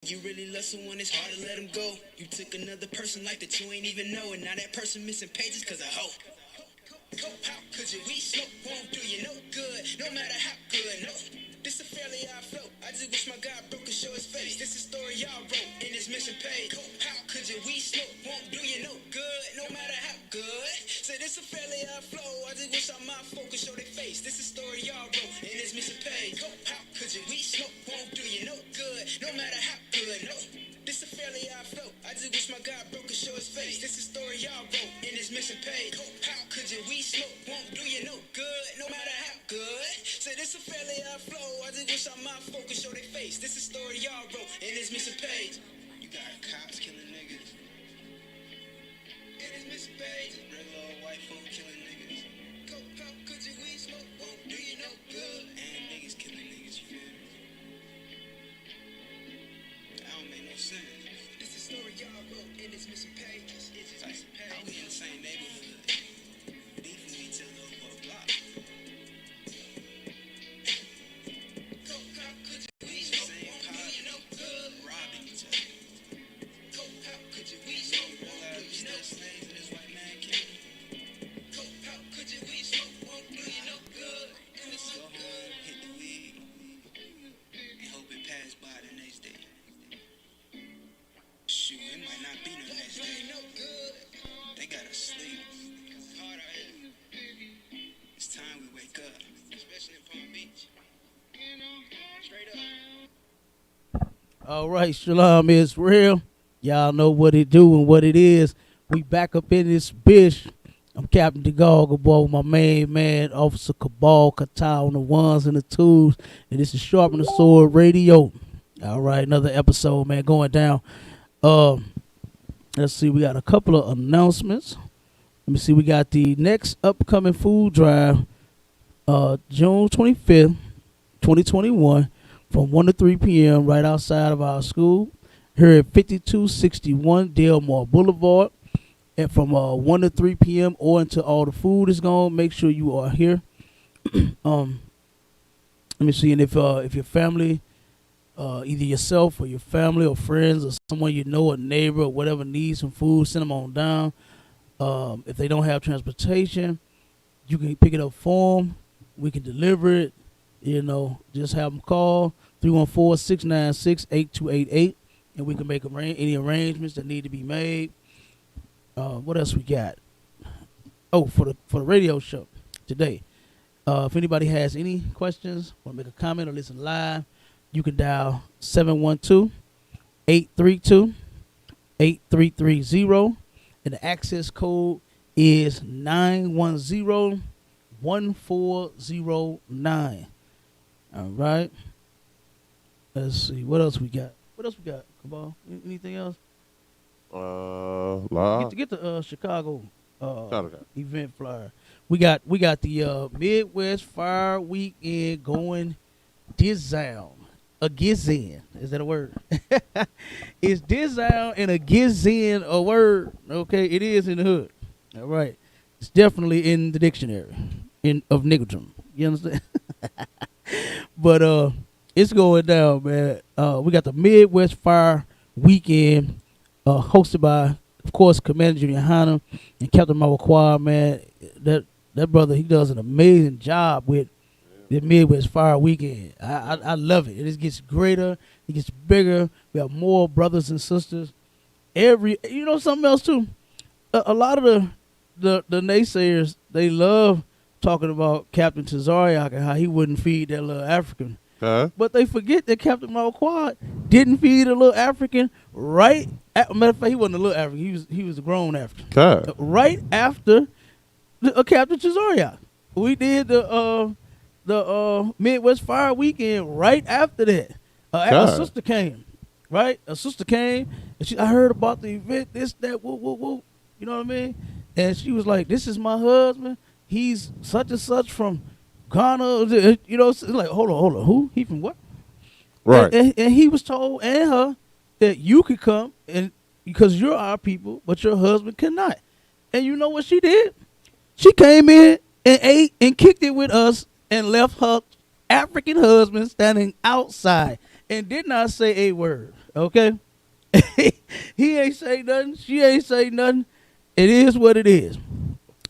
You really love someone, it's hard to let them go. You took another person like that you ain't even know, and now that person missing pages cause of hoe. How could you? We slow won't do you no good, no matter how good. No, this a fairly odd flow. I just wish my God broke and show his face. This is a story y'all wrote in this missing page. How could you? We slow won't do you no good, no matter how good. Say this a fairly odd flow. I just wish all my focus show their face. This is a story y'all wrote in this missing page. How could you? We slow won't do you no good, no matter how good. No. This a fairly odd flow. I just wish my God broke and show his face. This is a story y'all wrote in this missing page. How could you? We smoke won't do you no good, no matter how good. Say this a fairly odd flow. I just wish all my focus show their face. This is a story y'all wrote in this missing page. You got cops killing niggas in this missing page. Regular old white folk killing niggas. How could you? We smoke won't do you no good. And niggas killing niggas, you feel me? That don't make no sense. This is a story y'all wrote in this missing pages. It's just missing pages. How we in the same neighborhood? Beefing with each other over a block. How could you? We smoke won't do you no good. Robbing each other. How could you? We smoke won't do you no good. Slaves in this white man kingdom. How could you? We smoke won't do you no good. And it's so good. Hit the weed and hope it pass by the next day. Shoot, it might not be the next day. They gotta sleep. It's hard out here. It's time we wake up, especially in Palm Beach. Straight up. All right, Shalom is real. Y'all know what it do and what it is. We back up in this bitch. I'm Captain DeGauga, boy, with my main man, Officer Cabal Kata on the ones and the twos. And this is Sharpen the Sword Radio. All right, another episode, man, going down. Let's see, we got a couple of announcements. Let me see, we got the next upcoming food drive, June 25th, 2021, from 1 to 3 p.m. right outside of our school here at 5261 Delmar Boulevard. And from 1 to 3 p.m. or until all the food is gone, make sure you are here. Let me see, and if your family, either yourself or your family or friends or someone you know, a neighbor or whatever, needs some food, send them on down. If they don't have transportation, you can pick it up for them. We can deliver it. You know, just have them call 314-696-8288, and we can make any arrangements that need to be made. What else we got? Oh, for the radio show today. If anybody has any questions, want to make a comment or listen live, you can dial 712-832-8330, and the access code is 910-1409. All right. Let's see. What else we got? Cabal? Anything else? Get the Chicago event flyer. We got the Midwest Fire Weekend going down. A gizin. Is that a word? Is down and a gizin a word? Okay, it is in the hood. All right. It's definitely in the dictionary of niggerdom. You understand? But it's going down, man. We got the Midwest Fire Weekend hosted by, of course, Commander Junior Hanna and Captain Mawakwa, man. That brother, he does an amazing job with the Midwest Fire Weekend. I love it. It just gets greater. It gets bigger. We have more brothers and sisters. You know something else too? A lot of the naysayers, they love talking about Captain Tazariak and how he wouldn't feed that little African. But they forget that Captain Mawakwa didn't feed a little African matter of fact, he wasn't a little African. He was a grown African. Right after Captain Tazariak. We did the Midwest Fire Weekend right after that. A sister came, right? A sister came, and I heard about the event, this, that, whoop, whoop, whoop. You know what I mean? And she was like, this is my husband. He's such and such from Ghana. You know, it's like, hold on. Who? He from what? Right. And he was told, and her, that you could come and because you're our people, but your husband cannot. And you know what she did? She came in and ate and kicked it with us and left her African husband standing outside and did not say a word. Okay, he ain't say nothing. She ain't say nothing. It is what it is.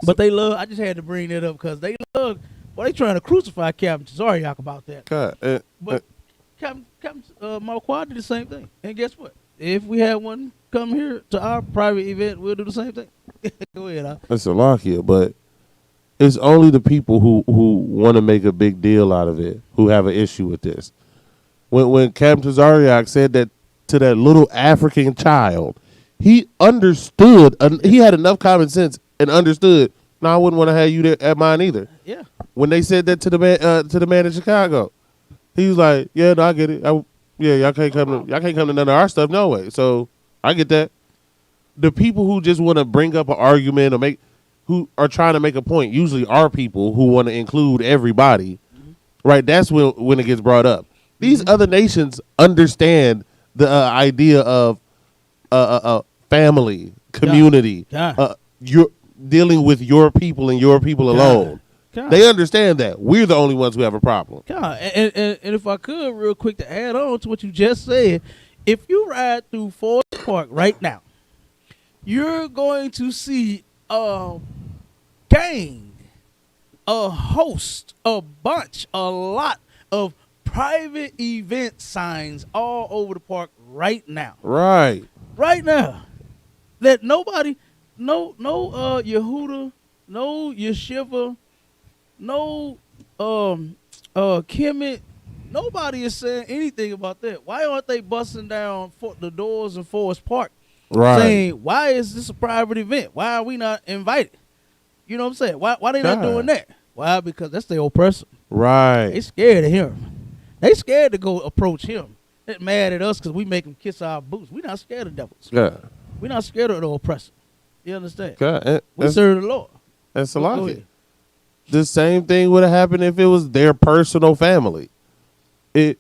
But they love. I just had to bring that up because they love. Well, they trying to crucify Captain Tazariak about that. God, But Captain Marquardt did the same thing. And guess what? If we had one come here to our private event, we'll do the same thing. Go ahead. it's a lock here, but it's only the people who want to make a big deal out of it who have an issue with this. When Captain Tazariak said that to that little African child, he understood. He had enough common sense and understood. No, I wouldn't want to have you there at mine either. Yeah. When they said that to the man in Chicago, he was like, "Yeah, no, I get it. Y'all can't come to none of our stuff, no way." So I get that. The people who just want to bring up an argument or who are trying to make a point, usually are people who want to include everybody, right? That's when it gets brought up. These other nations understand the idea of family, community. You're dealing with your people and your people alone. They understand that. We're the only ones who have a problem. And if I could, real quick, to add on to what you just said, if you ride through Forest Park right now, you're going to see a gang, a host, a bunch, a lot of private event signs all over the park right now. Right now. That nobody, no Yehuda, no Yeshiva, no Kemet, nobody is saying anything about that. Why aren't they busting down the doors of Forest Park? Right. Saying, why is this a private event? Why are we not invited? You know what I'm saying? Why they not doing that? Why? Because that's their oppressor. Right. They scared of him. They scared to go approach him. They're mad at us because we make them kiss our boots. We not scared of devils. Yeah. We not scared of the oppressor. You understand? God, we serve the Lord. That's a lot. The same thing would have happened if it was their personal family. If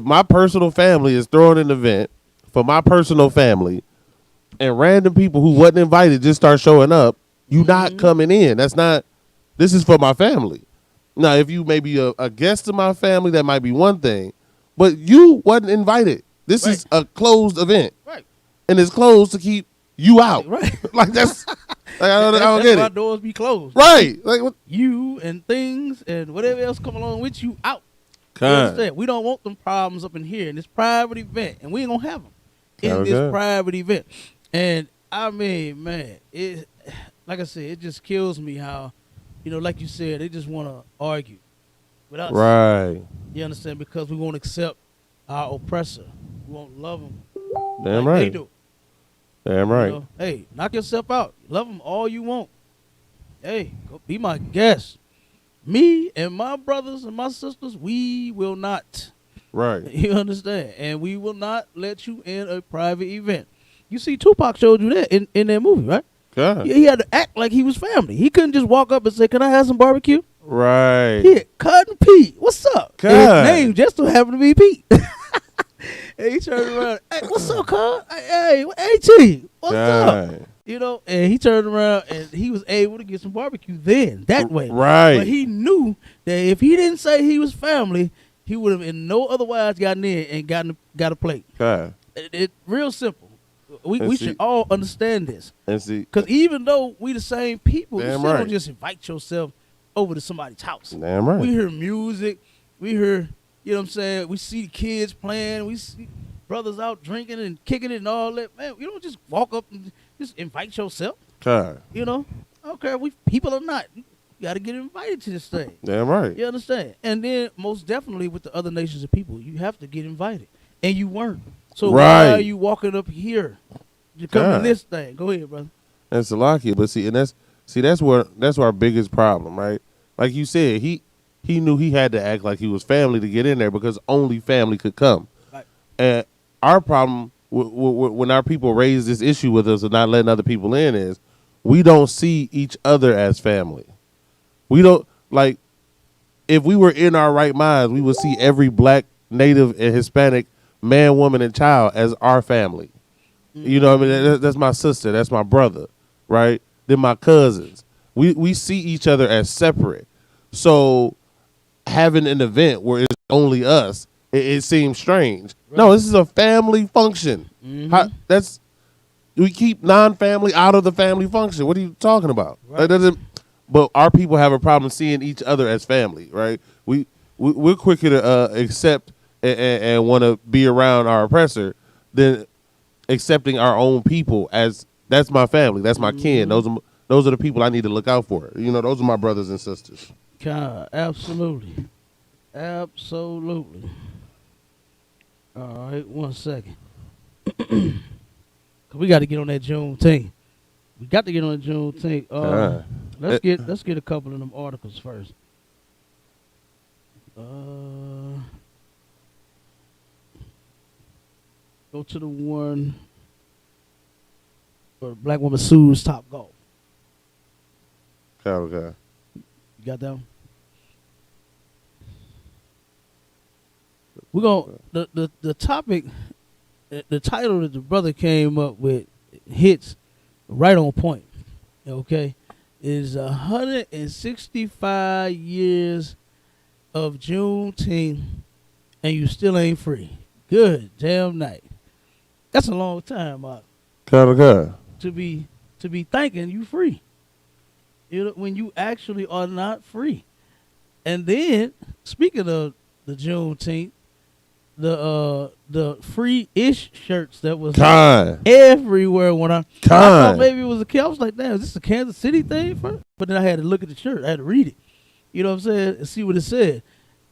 my personal family is throwing an event for my personal family, and random people who wasn't invited just start showing up, you not coming in. That's not. This is for my family. Now, if you may be a guest of my family, that might be one thing, but you wasn't invited. This is a closed event, right? And it's closed to keep you out, right? Like that's. Like, I don't get it. Our doors be closed, right? Like what? You and things and whatever else come along with you out. You understand? We don't want them problems up in here in this private event, and we ain't gonna have them in this private event. And I mean, man, it, like I said, it just kills me how, like you said, they just want to argue with us. Right. You understand? Because we won't accept our oppressor. We won't love them. Damn like right. they do. Damn right. Hey, knock yourself out. Love them all you want. Hey, go be my guest. Me and my brothers and my sisters, we will not. Right. You understand? And we will not let you in a private event. You see, Tupac showed you that in that movie, right? God. He had to act like he was family. He couldn't just walk up and say, "Can I have some barbecue?" Right. Yeah, Cotton Pete, what's up? God. His name just so happened to be Pete. And he turned around, "Hey, what's up, Cud? Hey, AT, what's up?" And he turned around and he was able to get some barbecue then, that way. Right. But he knew that if he didn't say he was family, he would have in no otherwise gotten in and got a plate. God. It real simple. We should all understand this. And see, because even though we the same people, you still right. don't just invite yourself over to somebody's house. Damn right. We hear music. We hear, you know what I'm saying? We see kids playing. We see brothers out drinking and kicking it and all that. Man, you don't just walk up and just invite yourself. God. I don't care if we people or not. You got to get invited to this thing. Damn right. You understand? And then most definitely with the other nations of people, you have to get invited. And you weren't. So why are you walking up here to come to this thing? Go ahead, brother. That's a lock here, but that's our biggest problem, right? Like you said, he knew he had to act like he was family to get in there because only family could come. Right. And our problem when our people raise this issue with us of not letting other people in is we don't see each other as family. We don't, like, if we were in our right minds, we would see every black, native, and Hispanic man, woman, and child as our family. Mm-hmm. You know what I mean? That's my sister. That's my brother, right? Then my cousins. We see each other as separate. So having an event where it's only us it seems strange. Right. No, this is a family function. We keep non-family out of the family function. What are you talking about? Right. That doesn't. But our people have a problem seeing each other as family, right? We're quicker to accept and want to be around our oppressor than accepting our own people as that's my family, that's my kin. Those are the people I need to look out for. You know, those are my brothers and sisters. God, absolutely. All right, 1 second. We got to get on that Juneteenth. Let's get a couple of them articles first. Go to the one where black woman sues Top Golf. Okay. You got that one? We're going the topic, the title that the brother came up with hits right on point. Okay, is 165 years of Juneteenth, and you still ain't free. Good damn night. That's a long time, Mark. To be thinking you free. You know, when you actually are not free. And then, speaking of the Juneteenth, the free-ish shirts that was everywhere when I thought maybe it was a kid. I was like, damn, is this a Kansas City thing first? But then I had to look at the shirt. I had to read it. You know what I'm saying? And see what it said.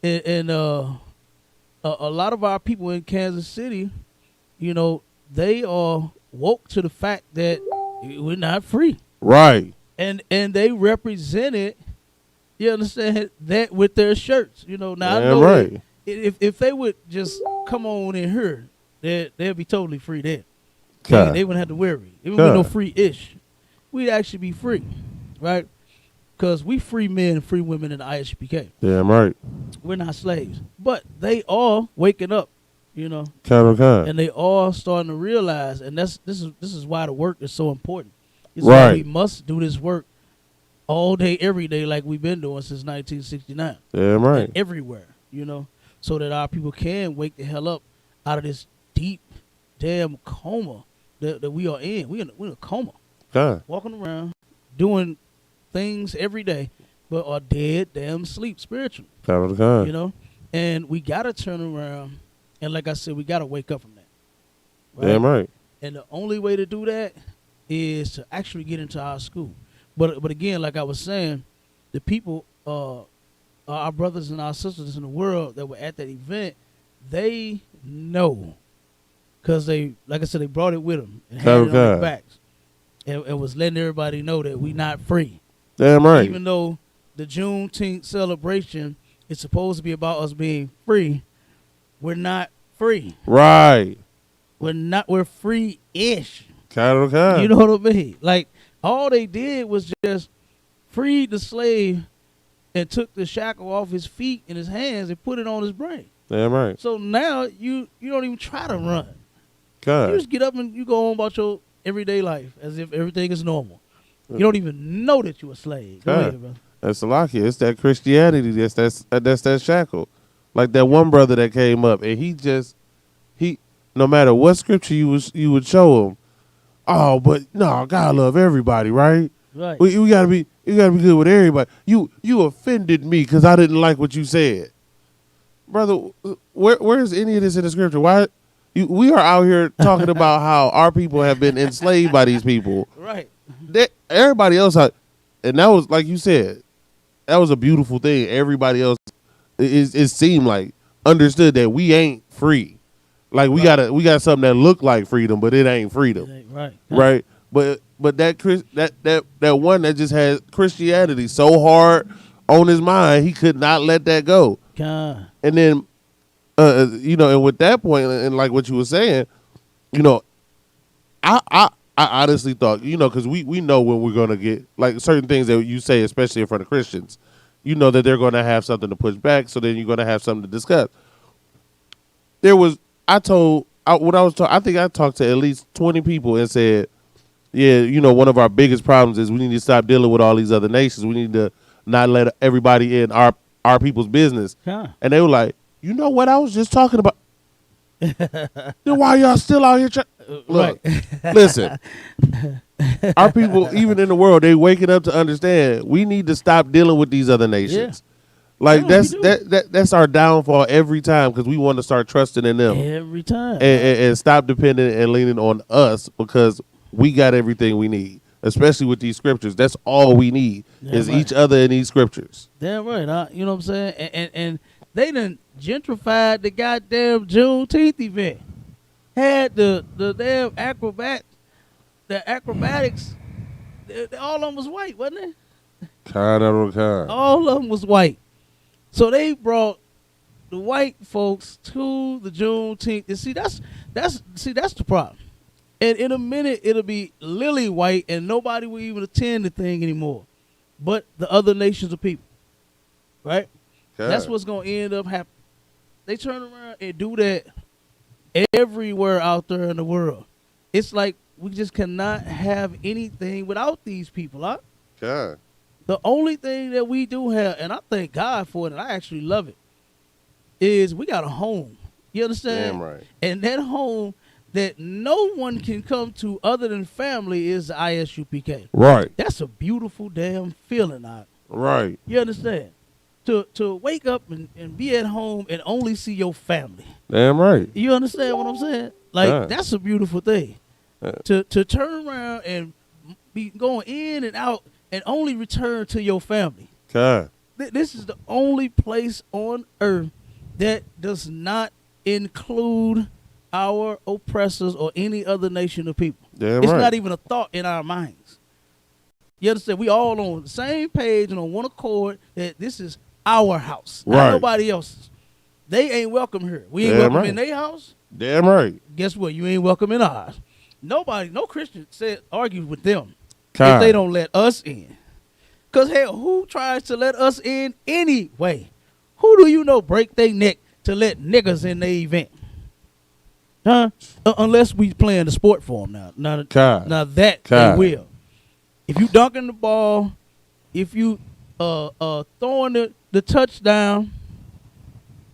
And a lot of our people in Kansas City, you know, they are woke to the fact that we're not free. Right. And they represented, you understand, that with their shirts. You know, now I know right. If they would just come on in here, they'd be totally free then. They wouldn't have to worry. It wouldn't be no free-ish. We'd actually be free, right? Because we free men and free women in the ISUPK. Damn right. We're not slaves. But they are waking up, you know. And they are starting to realize, and this is why the work is so important. It's why we must do this work all day, every day, like we've been doing since 1969. Damn right. And everywhere, you know, so that our people can wake the hell up out of this deep, damn coma that we are in. We're in a coma. Walking around, doing things every day, but are dead, damn sleep spiritually. You know? And we got to turn around, and like I said, we got to wake up from that. Right? Damn right. And the only way to do that is to actually get into our school. But again, like I was saying, the people, our brothers and our sisters in the world that were at that event, they know. Because they, like I said, they brought it with them and had it on their backs. And was letting everybody know that we not free. Damn right. Even though the Juneteenth celebration is supposed to be about us being free, we're not free. Right. We're free-ish. You know what I mean? Like, all they did was just freed the slave and took the shackle off his feet and his hands and put it on his brain. Damn right. So now you don't even try to run. You just get up and you go on about your everyday life as if everything is normal. You don't even know that you're a slave. Go ahead, brother. That's Salakia. It's that Christianity. That's that shackle. Like that one brother that came up and he no matter what scripture you would show him, oh, but no, God love everybody, right? Right. You gotta be good with everybody. You offended me because I didn't like what you said, brother. Where's any of this in the scripture? Why? We are out here talking about how our people have been enslaved by these people. Right. Everybody else, and that was like you said, that was a beautiful thing. Everybody else, it seemed like understood that we ain't free. Like we got something that looked like freedom, but it ain't freedom. It ain't right. Right. But that one that just had Christianity so hard on his mind, he could not let that go. God. And then, you know, and with that point, and like what you were saying, you know, I honestly thought, you know, because we know when we're gonna get like certain things that you say, especially in front of Christians, you know that they're going to have something to push back. So then you're going to have something to discuss. I think I talked to at least 20 people and said, yeah, you know, one of our biggest problems is we need to stop dealing with all these other nations. We need to not let everybody in our people's business. Huh. And they were like, You know what I was just talking about? Then why y'all still out here look, listen. Our people, even in the world, they waking up to understand we need to stop dealing with these other nations. Like that's our downfall every time because we want to start trusting in them every time and stop depending and leaning on us because we got everything we need. Especially with these scriptures, that's all we need is each other in these scriptures. Damn right, you know what I'm saying? And they done gentrified the goddamn Juneteenth event. Had the damn acrobatics, all of them was white, wasn't it? Kind. All of them was white. So they brought the white folks to the Juneteenth. And see, that's the problem. And in a minute, it'll be lily white, and nobody will even attend the thing anymore, but the other nations of people, right? Okay. That's what's going to end up happening. They turn around and do that everywhere out there in the world. It's like we just cannot have anything without these people, huh? Okay. The only thing that we do have, and I thank God for it, and I actually love it, is we got a home. You understand? Damn right. And that home that no one can come to other than family is the ISUPK. Right. That's a beautiful damn feeling, right. You understand? To wake up and be at home and only see your family. Damn right. You understand what I'm saying? Like, that's a beautiful thing. To turn around and be going in and out and only return to your family. Okay. This is the only place on earth that does not include our oppressors or any other nation of people. Damn it's right. not even a thought in our minds. You understand? We all on the same page and on one accord that this is our house, not nobody else's. They ain't welcome here. We ain't welcome in their house. Damn right. Guess what? You ain't welcome in ours. Nobody, no Christian argues with them if they don't let us in. Because, hell, who tries to let us in anyway? Who do you know break their neck to let niggas in their event? Huh? Unless we playing the sport for them now. Now that they will. If you dunking the ball, if you throwing the touchdown,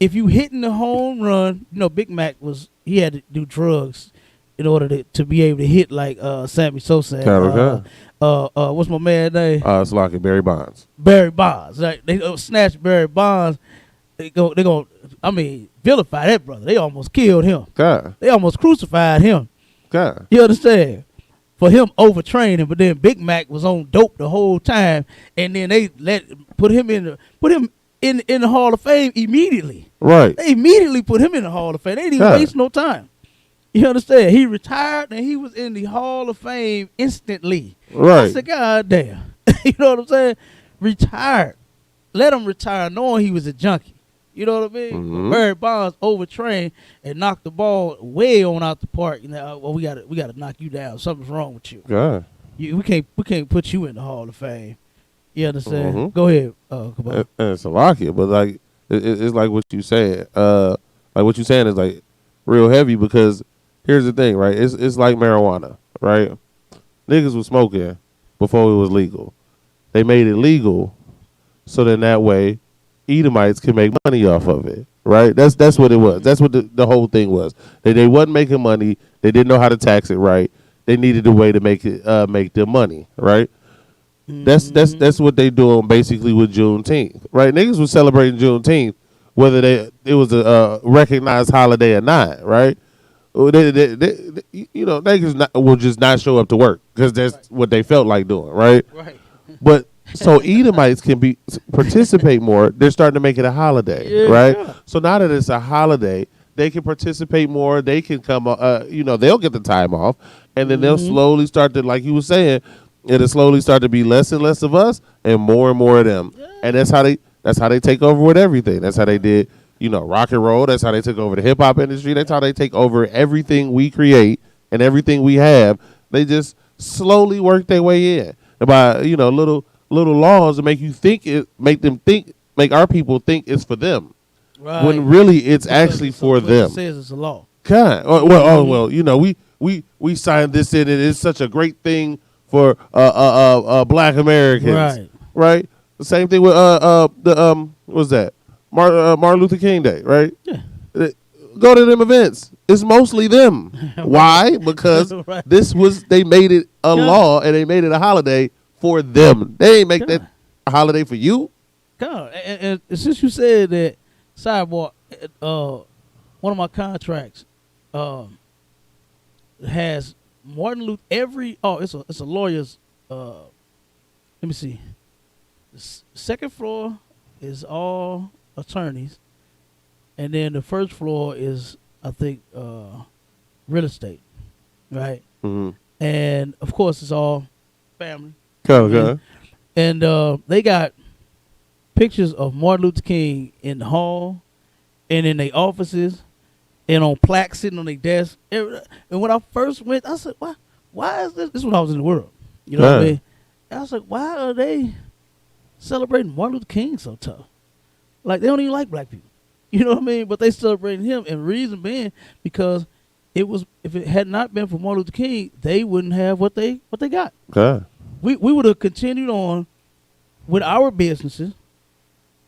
if you hitting the home run, you know Big Mac he had to do drugs in order to be able to hit like Sammy Sosa. What's my man's name? It's like Barry Bonds. Barry Bonds. Like, they snatch Barry Bonds. They go vilify that brother. They almost killed him. God. They almost crucified him. God. You understand? For him overtraining, but then Big Mac was on dope the whole time, and then they put him in the Hall of Fame immediately. Right. They immediately put him in the Hall of Fame. They didn't even waste no time. You understand? He retired and he was in the Hall of Fame instantly. Right. I said, God damn. You know what I'm saying? Retired. Let him retire knowing he was a junkie. You know what I mean? Mm-hmm. Barry Bonds overtrained and knocked the ball way on out the park. You know, well, we gotta knock you down. Something's wrong with you. God. We can't put you in the Hall of Fame. You understand? Mm-hmm. Go ahead. Come on. And it's a locket, but like it's like what you said. Like what you saying is like real heavy because here's the thing, right? It's like marijuana, right? Niggas was smoking before it was legal. They made it legal, so then that way Edomites can make money off of it, right? That's what it was. That's what the whole thing was. They wasn't making money. They didn't know how to tax it right. They needed a way to make their money, right? Mm-hmm. That's what they doing basically with Juneteenth, right? Niggas was celebrating Juneteenth whether it was a recognized holiday or not, right? They you know, niggas will just not show up to work because that's what they felt like doing, right? Right. But so Edomites can participate more. They're starting to make it a holiday, right? Yeah. So now that it's a holiday, they can participate more. They can come, they'll get the time off, and then they'll slowly start to, like you were saying, it'll slowly start to be less and less of us and more of them. Yeah. And that's how they take over with everything. That's how they did, rock and roll. That's how they took over the hip hop industry. That's how they take over everything we create and everything we have. They just slowly work their way in by little laws to make make our people think it's for them, right? When really it's actually for them. It says it's a law. We signed this in, and it's such a great thing for Black Americans, right? The same thing with what's that? Martin Luther King Day, right? Yeah. Go to them events. It's mostly them. Why? Because Right. they made it a Yeah. law and they made it a holiday for them. They ain't make Yeah. that a holiday for you. God, and since you said that, sidebar, one of my contracts has Martin Luther it's a lawyer's. Let me see. The second floor is all attorneys, and then the first floor is, I think, real estate, right? Mm-hmm. And of course, it's all family. Okay. And they got pictures of Martin Luther King in the hall and in their offices and on plaques sitting on their desk. And when I first went, I said, why is this? This is when I was in the world. You know what I mean? And I was like, why are they celebrating Martin Luther King so tough? Like, they don't even like black people. You know what I mean? But they celebrating him. And reason being, because if it had not been for Martin Luther King, they wouldn't have what they got. Okay. We would have continued on with our businesses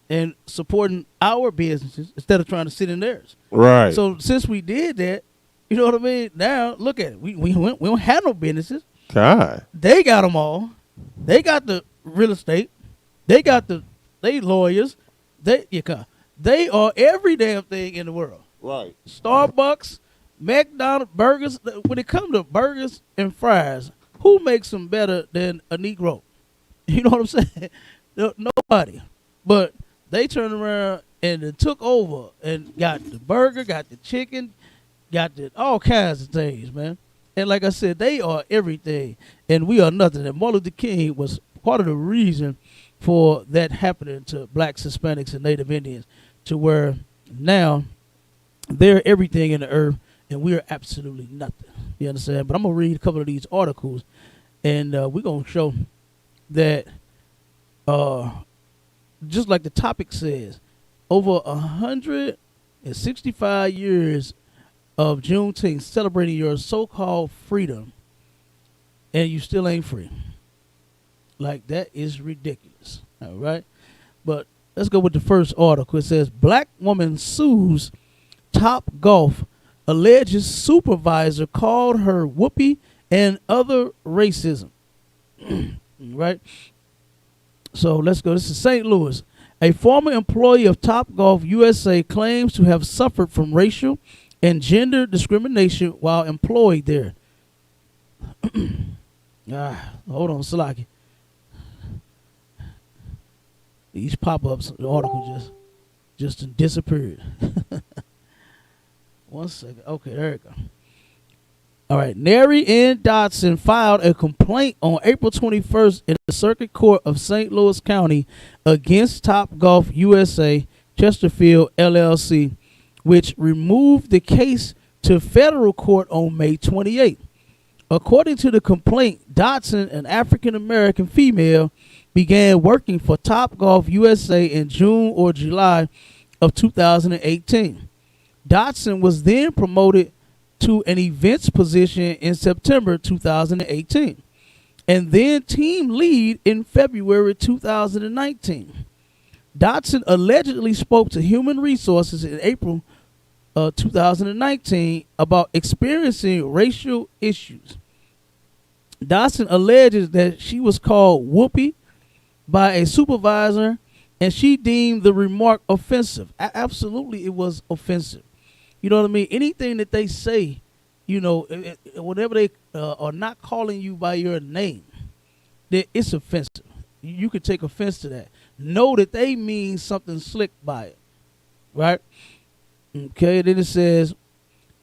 and supporting our businesses instead of trying to sit in theirs. Right. So since we did that, you know what I mean? Now look at it. We don't have no businesses. God. They got them all. They got the real estate. They got they lawyers. They are every damn thing in the world. Right. Starbucks, McDonald's, burgers. When it comes to burgers and fries, who makes them better than a Negro? You know what I'm saying? Nobody. But they turned around and then took over and got the burger, got the chicken, got all kinds of things, man. And like I said, they are everything, and we are nothing. And Martin Luther King was part of the reason for that happening to blacks, Hispanics, and Native Indians, to where now they're everything in the earth, and we are absolutely nothing. You understand? But I'm going to read a couple of these articles, and we're going to show that just like the topic says, over 165 years of Juneteenth celebrating your so-called freedom, and you still ain't free. Like, that is ridiculous. All right? But let's go with the first article. It says, Black woman sues Top Golf, alleges supervisor called her whoopee and other racism. Right? So let's go. This is St. Louis. A former employee of Top Golf USA claims to have suffered from racial and gender discrimination while employed there. Hold on, Salaki. These pop-ups, the article just disappeared. 1 second. Okay, there we go. All right. Neri N. Dodson filed a complaint on April 21st in the Circuit Court of St. Louis County against Top Golf USA Chesterfield LLC, which removed the case to federal court on May 28th. According to the complaint, Dodson, an African-American female, began working for Top Golf USA in June or July of 2018. Dodson was then promoted to an events position in September 2018, and then team lead in February 2019. Dodson allegedly spoke to Human Resources in April 2019 about experiencing racial issues. Dodson alleges that she was called whoopee by a supervisor, and she deemed the remark offensive. Absolutely, it was offensive. You know what I mean? Anything that they say, you know, whenever they are not calling you by your name, it's offensive. You could take offense to that. Know that they mean something slick by it, right? Okay, then it says,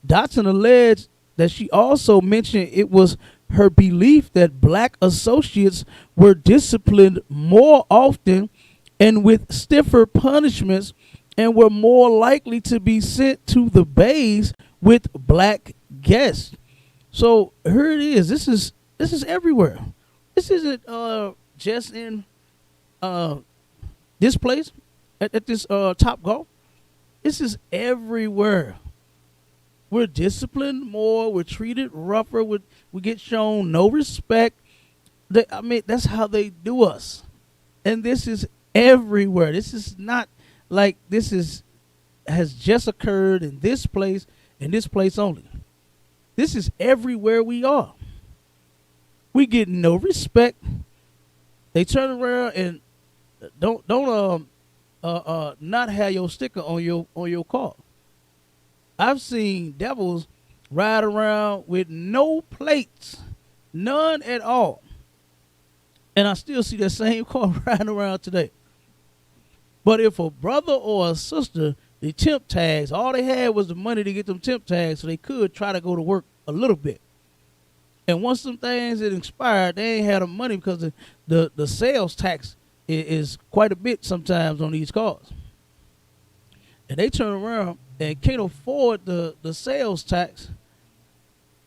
Dodson alleged that she also mentioned it was her belief that black associates were disciplined more often and with stiffer punishments and were more likely to be sent to the bays with black guests. So here it is. This is everywhere. This isn't just in this place at this Top Golf. This is everywhere. We're disciplined more. We're treated rougher. We get shown no respect. That's how they do us. And this is everywhere. This is not like this has just occurred in this place only. This is everywhere we are. We get no respect. They turn around and don't not have your sticker on your car. I've seen devils ride around with no plates, none at all, and I still see that same car riding around today. But if a brother or a sister, the temp tags, all they had was the money to get them temp tags, so they could try to go to work a little bit. And once some things had expired, they ain't had the money because the sales tax is quite a bit sometimes on these cars. And they turn around and can't afford the sales tax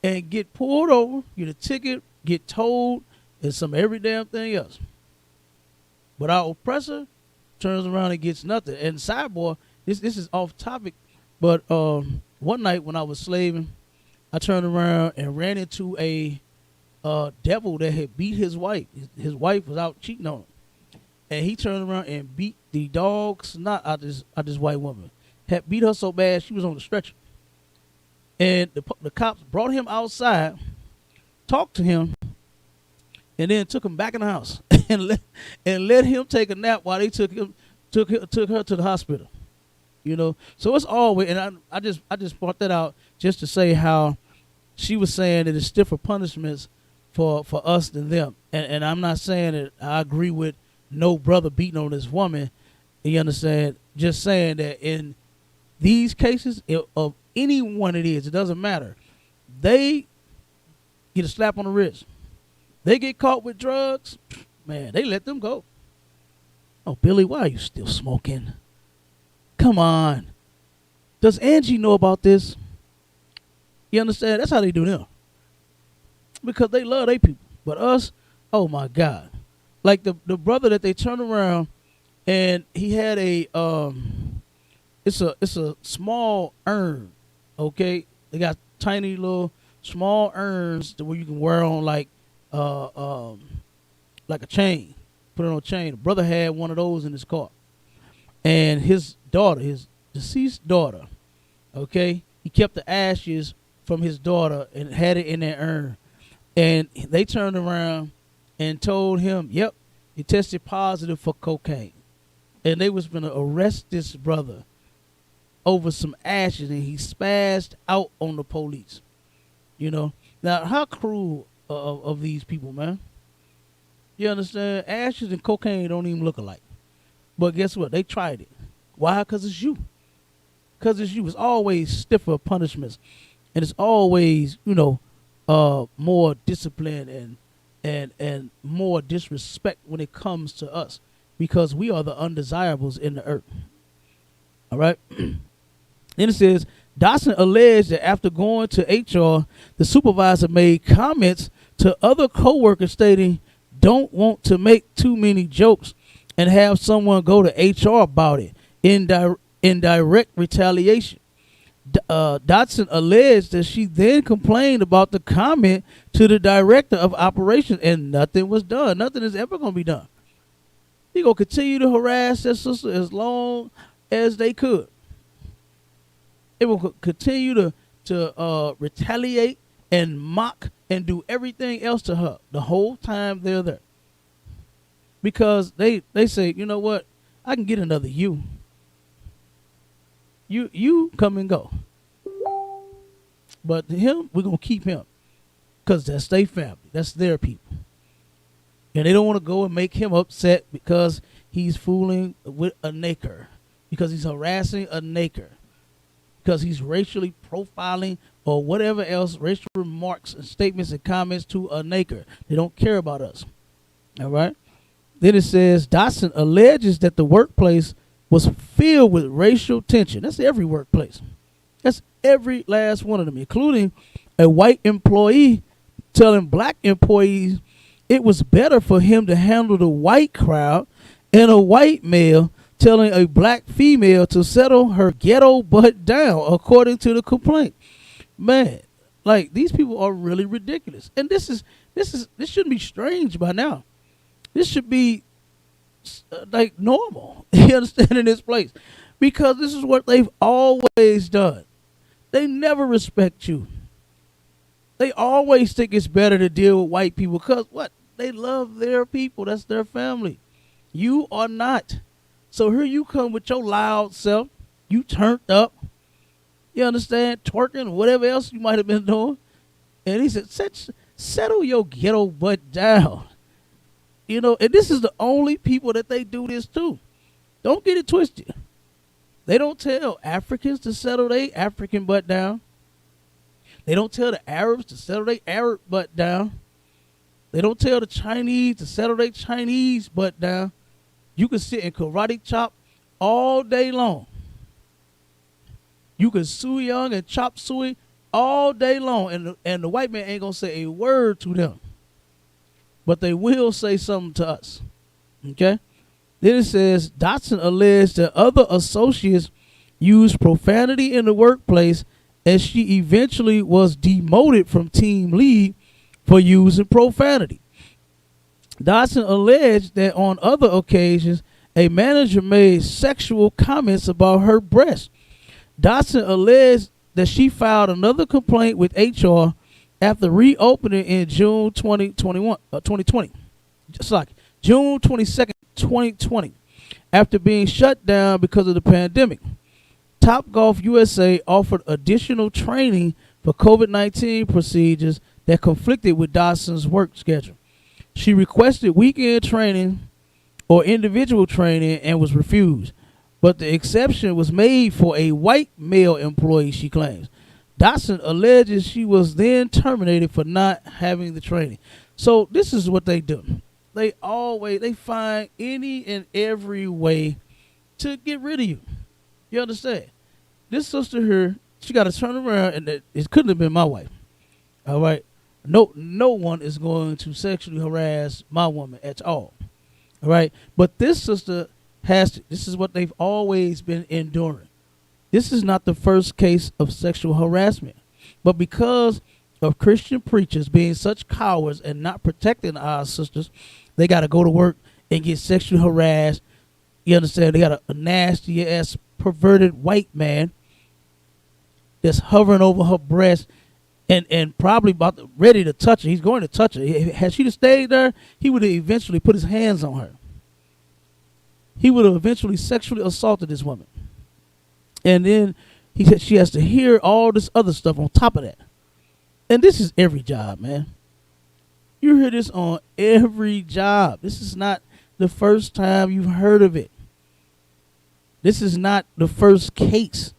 and get pulled over, get a ticket, get towed, and some every damn thing else. But our oppressor turns around and gets nothing. And sidebar, this is off topic, but one night when I was slaving, I turned around and ran into a devil that had beat his wife. His wife was out cheating on him. And he turned around and beat the dog snot out this white woman. Had beat her so bad she was on the stretcher. And the cops brought him outside, talked to him, and then took him back in the house and let him take a nap while they took her to the hospital. You know, so it's always, and I just brought that out just to say how she was saying that it's stiffer punishments for us than them. And I'm not saying that I agree with no brother beating on this woman. You understand? Just saying that in these cases, of anyone it is, it doesn't matter. They get a slap on the wrist. They get caught with drugs, man, they let them go. Oh, Billy, why are you still smoking? Come on. Does Angie know about this? You understand? That's how they do them. Because they love their people. But us, oh my God. Like the brother that they turned around and he had it's a small urn, okay? They got tiny little small urns where you can wear on like a chain. Put it on a chain. The brother had one of those in his car. And his daughter, his deceased daughter, okay, he kept the ashes from his daughter and had it in that urn. And they turned around and told him, yep, he tested positive for cocaine. And they was going to arrest this brother over some ashes, and he spazzed out on the police. You know? Now, how cruel of these people, man. You understand? Ashes and cocaine don't even look alike. But guess what? They tried it. Why? Because it's you. Because it's you. It's always stiffer punishments. And it's always, you know, more discipline and more disrespect when it comes to us. Because we are the undesirables in the earth. All right? Then it says, Dotson alleged that after going to HR, the supervisor made comments to other co-workers stating, don't want to make too many jokes and have someone go to HR about it in direct retaliation. Dotson alleged that she then complained about the comment to the director of operations and nothing was done. Nothing is ever going to be done. He going to continue to harass that sister as long as they could. It will continue to retaliate and mock and do everything else to her the whole time they're there. Because they say, you know what? I can get another you. You come and go. But him, we're going to keep him. Because that's their family. That's their people. And they don't want to go and make him upset because he's fooling with a naker. Because he's harassing a naker. Because he's racially profiling or whatever else, racial remarks and statements and comments to a naker. They don't care about us. All right? Then it says, Dotson alleges that the workplace was filled with racial tension. That's every workplace. That's every last one of them, including a white employee telling black employees it was better for him to handle the white crowd, and a white male telling a black female to settle her ghetto butt down, according to the complaint. Man, like, these people are really ridiculous. And this shouldn't be strange by now. This should be like normal. You understand, in this place, because this is what they've always done. They never respect you. They always think it's better to deal with white people because what? They love their people. That's their family. You are not. So here you come with your loud self. You turned up. You understand? Twerking, whatever else you might have been doing. And he said, settle your ghetto butt down. You know, and this is the only people that they do this to. Don't get it twisted. They don't tell Africans to settle their African butt down. They don't tell the Arabs to settle their Arab butt down. They don't tell the Chinese to settle their Chinese butt down. You can sit and karate chop all day long. You can sue young and chop suey all day long, and the white man ain't gonna say a word to them. But they will say something to us. Okay? Then it says, Dotson alleged that other associates used profanity in the workplace, as she eventually was demoted from team lead for using profanity. Dotson alleged that on other occasions, a manager made sexual comments about her breasts. Dotson alleged that she filed another complaint with HR after reopening in June 2020. Just like June 22nd, 2020, after being shut down because of the pandemic. Topgolf USA offered additional training for COVID-19 procedures that conflicted with Dotson's work schedule. She requested weekend training or individual training and was refused, but the exception was made for a white male employee, she claims. Dotson alleges she was then terminated for not having the training. So this is what they do. They find any and every way to get rid of you. You understand? This sister here, she got to turn around, and it couldn't have been my wife. All right? No one is going to sexually harass my woman at all. All right? But this sister this is what they've always been enduring. This is not the first case of sexual harassment. But because of Christian preachers being such cowards and not protecting our sisters, they got to go to work and get sexually harassed. You understand? They got a nasty-ass, perverted white man that's hovering over her breast and probably ready to touch her. He's going to touch her. Had she stayed there, he would have eventually put his hands on her. He would have eventually sexually assaulted this woman. And then he said she has to hear all this other stuff on top of that. And this is every job, man. You hear this on every job. This is not the first time you've heard of it. This is not the first case.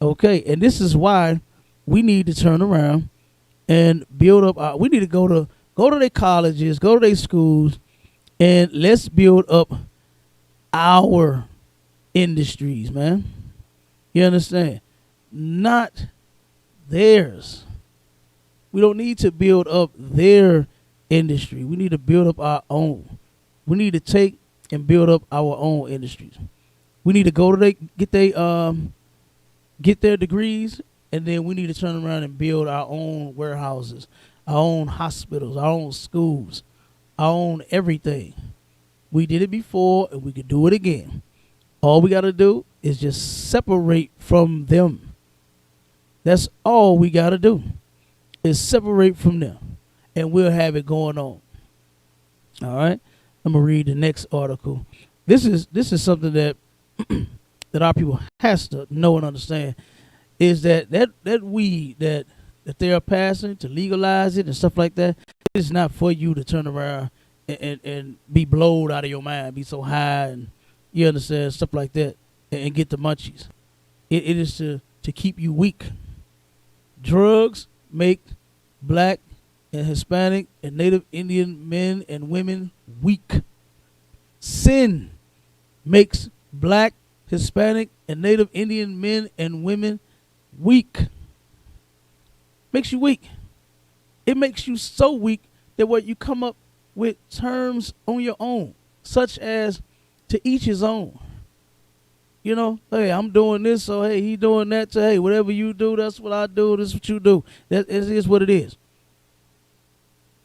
Okay, and this is why we need to turn around and build up we need to go to their colleges, go to their schools, and let's build up our industries, man. You understand? Not theirs. We don't need to build up their industry. We need to build up our own. We need to take and build up our own industries. We need to go to get their degrees, and then we need to turn around and build our own warehouses, our own hospitals, our own schools, our own everything. We did it before, and we could do it again. All we got to do is just separate from them. That's all we got to do is separate from them, and we'll have it going on. All right? I'm going to read the next article. This is something that that our people has to know and understand, is that weed that they are passing to legalize it and stuff like that, it's not for you to turn around and be blowed out of your mind, be so high, and you understand, stuff like that, and get the munchies. It is to keep you weak. Drugs make black and Hispanic and Native Indian men and women weak. Sin makes black, Hispanic, and Native Indian men and women weak. Makes you weak. It makes you so weak that what you come up with terms on your own, such as to each his own. You know, hey, I'm doing this, so hey, he doing that, so hey, whatever you do, that's what I do, this is what you do. That is what it is.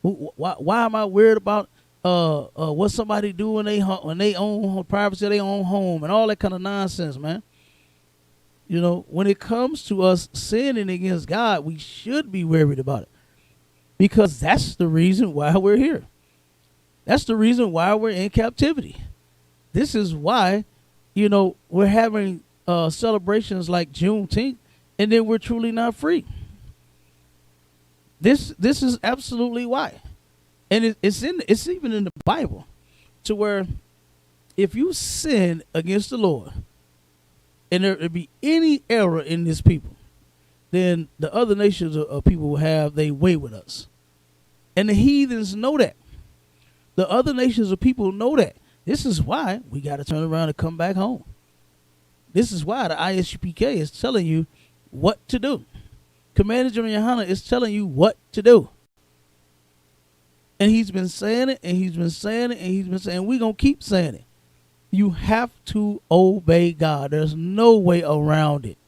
Why am I worried about what somebody do when they own privacy of their own home and all that kind of nonsense, man. You know, when it comes to us sinning against God, we should be worried about it, because that's the reason why we're here. That's the reason why we're in captivity. This is why, you know, we're having celebrations like Juneteenth, and then we're truly not free. This is absolutely why. And it's even in the Bible, to where if you sin against the Lord and there be any error in this people, then the other nations of people will have their way with us. And the heathens know that. The other nations of people know that. This is why we got to turn around and come back home. This is why the ISUPK is telling you what to do. Commander General Yohana is telling you what to do. And he's been saying it, and he's been saying it, and he's been saying, we're going to keep saying it. You have to obey God. There's no way around it.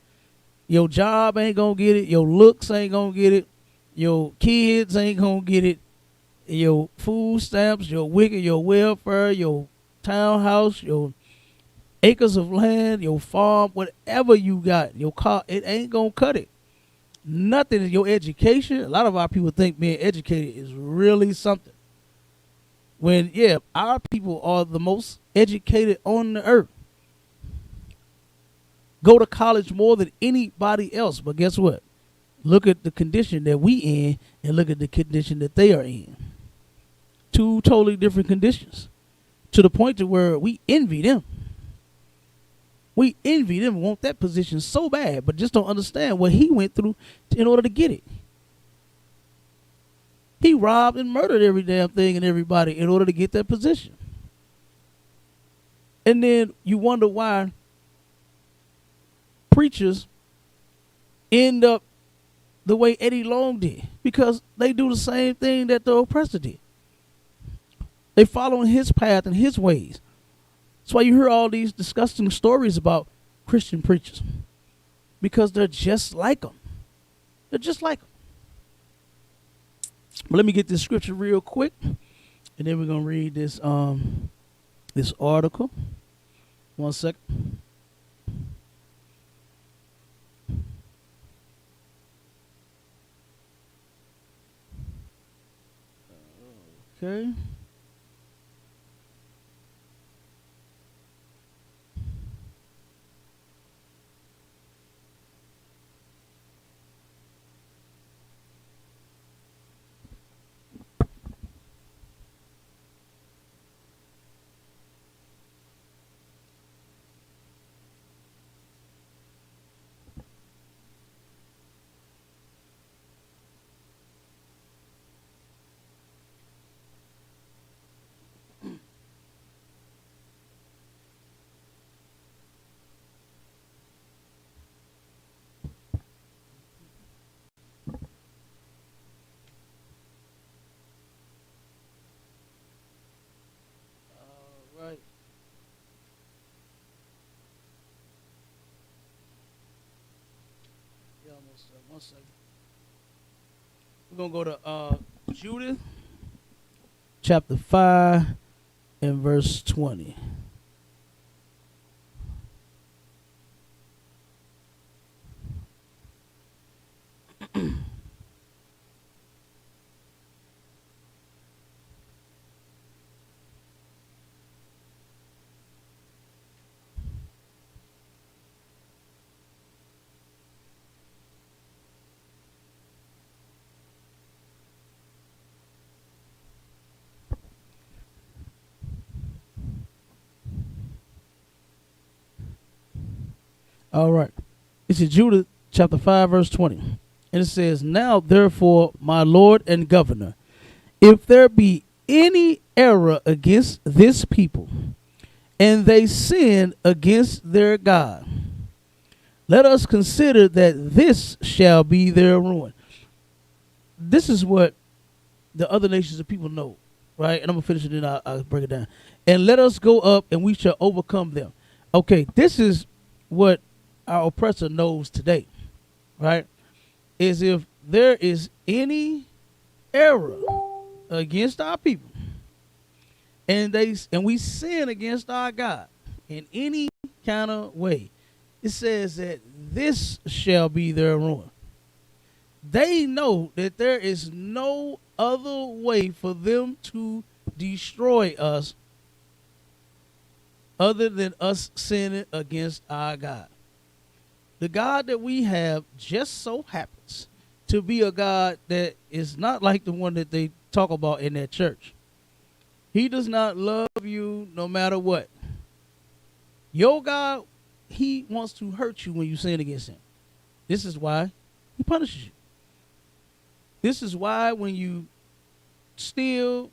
Your job ain't going to get it. Your looks ain't going to get it. Your kids ain't going to get it. Your food stamps, your wicket, your welfare, your townhouse, your acres of land, your farm, whatever you got, your car, it ain't going to cut it. Nothing in your education. A lot of our people think being educated is really something. When, yeah, our people are the most educated on the earth. Go to college more than anybody else. But guess what? Look at the condition that we in and look at the condition that they are in. Two totally different conditions. To the point to where we envy them. We envy them, want that position so bad, but just don't understand what he went through in order to get it. He robbed and murdered every damn thing and everybody in order to get that position. And then you wonder why preachers end up the way Eddie Long did, because they do the same thing that the oppressor did. They follow his path and his ways. That's why you hear all these disgusting stories about Christian preachers, because they're just like them. They're just like them. But let me get this scripture real quick, and then we're gonna read this this article. 1 second. Okay. Right. Yeah, almost 1 second. We're gonna go to Judith chapter 5 and verse 20. All right. This is Judith chapter 5, verse 20. And it says, now therefore, my Lord and Governor, if there be any error against this people, and they sin against their God, let us consider that this shall be their ruin. This is what the other nations of people know, right? And I'm going to finish it and I'll break it down. And let us go up and we shall overcome them. Okay, this is what our oppressor knows today, right? Is if there is any error against our people, and we sin against our God in any kind of way, it says that this shall be their ruin. They know that there is no other way for them to destroy us other than us sinning against our God. The God that we have just so happens to be a God that is not like the one that they talk about in that church. He does not love you no matter what. Your God, he wants to hurt you when you sin against him. This is why he punishes you. This is why when you steal,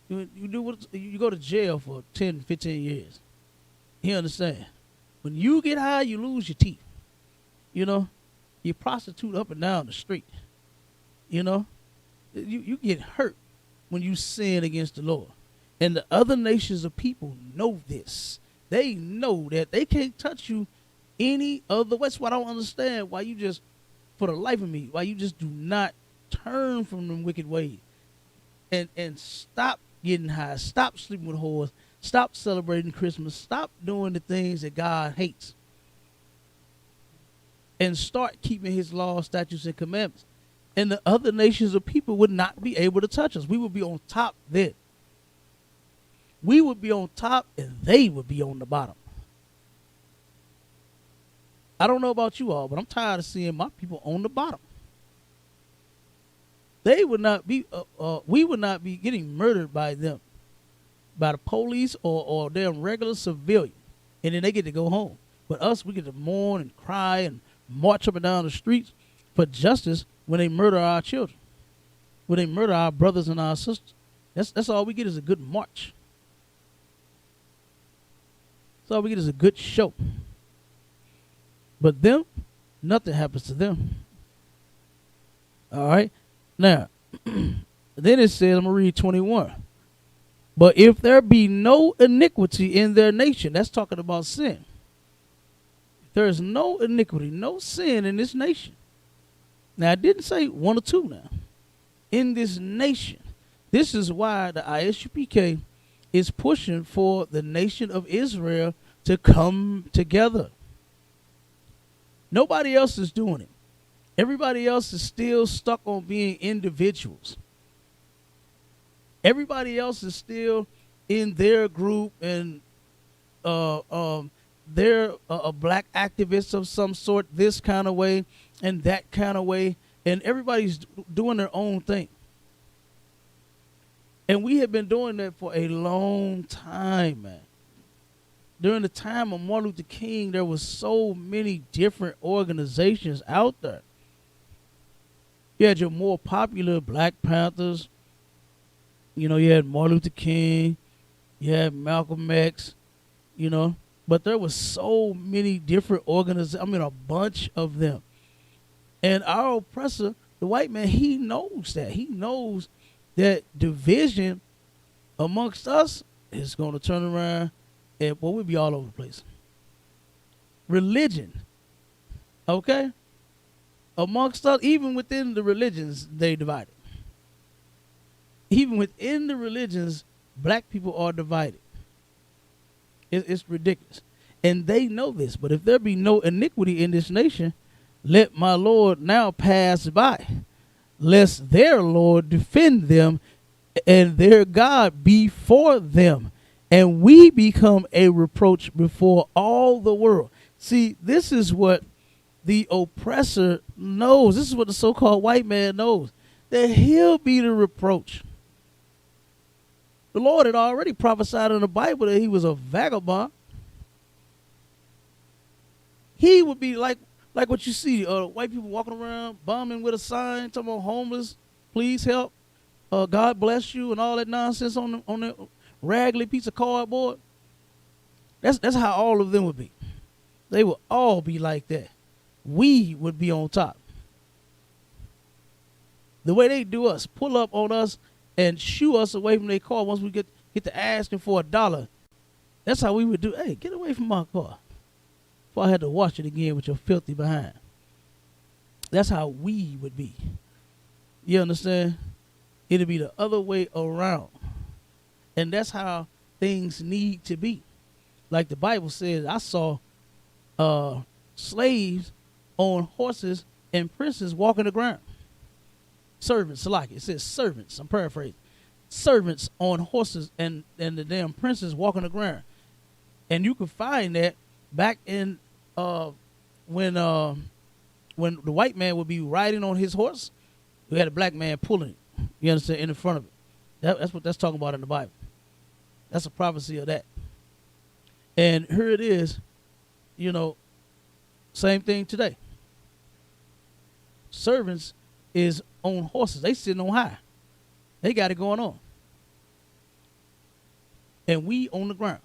you go to jail for 10, 15 years. He understands. When you get high, you lose your teeth. You know, you prostitute up and down the street. You know, you get hurt when you sin against the Lord. And the other nations of people know this. They know that they can't touch you any other way. That's why I don't understand why you just, for the life of me, why you just do not turn from them wicked ways and stop getting high, stop sleeping with whores, stop celebrating Christmas, stop doing the things that God hates, and start keeping his laws, statutes, and commandments. And the other nations of people would not be able to touch us. We would be on top then. We would be on top and they would be on the bottom. I don't know about you all, but I'm tired of seeing my people on the bottom. They would not be, we would not be getting murdered by them, by the police or their regular civilian, and then they get to go home. But us, we get to mourn and cry and march up and down the streets for justice when they murder our children, when they murder our brothers and our sisters. That's all we get is a good march. That's all we get is a good show. But them, nothing happens to them. All right. Now, then it says, I'm going to read 21. But if there be no iniquity in their nation, that's talking about sin. There is no iniquity, no sin in this nation. Now, I didn't say one or two now. In this nation. This is why the ISUPK is pushing for the nation of Israel to come together. Nobody else is doing it. Everybody else is still stuck on being individuals. Everybody else is still in their group and they're a black activist of some sort, this kind of way and that kind of way, and everybody's doing their own thing. And we have been doing that for a long time, man. During the time of Martin Luther King, there was so many different organizations out there. You had your more popular Black Panthers. You know, you had Martin Luther King. You had Malcolm X, you know. But there was so many different organizations. I mean, a bunch of them. And our oppressor, the white man, he knows that. He knows that division amongst us is going to turn around and, well, we'll be all over the place. Religion, okay? Amongst us, even within the religions, they divided. Even within the religions, black people are divided. It's ridiculous. And they know this. But if there be no iniquity in this nation, let my Lord now pass by, lest their Lord defend them and their God be for them, and we become a reproach before all the world. See, this is what the oppressor knows. This is what the so-called white man knows, that he'll be the reproach. The Lord had already prophesied in the Bible that he was a vagabond. He would be like what you see, white people walking around bombing with a sign talking about homeless, please help, God bless you, and all that nonsense on that raggedy piece of cardboard. That's how all of them would be. They would all be like that. We would be on top. The way they do us, pull up on us and shoo us away from their car once we get to asking for $1. That's how we would do. Hey, get away from my car. Before I had to wash it again with your filthy behind. That's how we would be. You understand? It'd be the other way around. And that's how things need to be. Like the Bible says, I saw slaves on horses and princes walking the ground. Servants, like it says servants, I'm paraphrasing. Servants on horses and the damn princes walking the ground. And you can find that back in when the white man would be riding on his horse, we had a black man pulling it, you understand, in the front of it. That's what that's talking about in the Bible. That's a prophecy of that. And here it is, same thing today. Servants is on horses. They sitting on high. They got it going on. And we on the ground.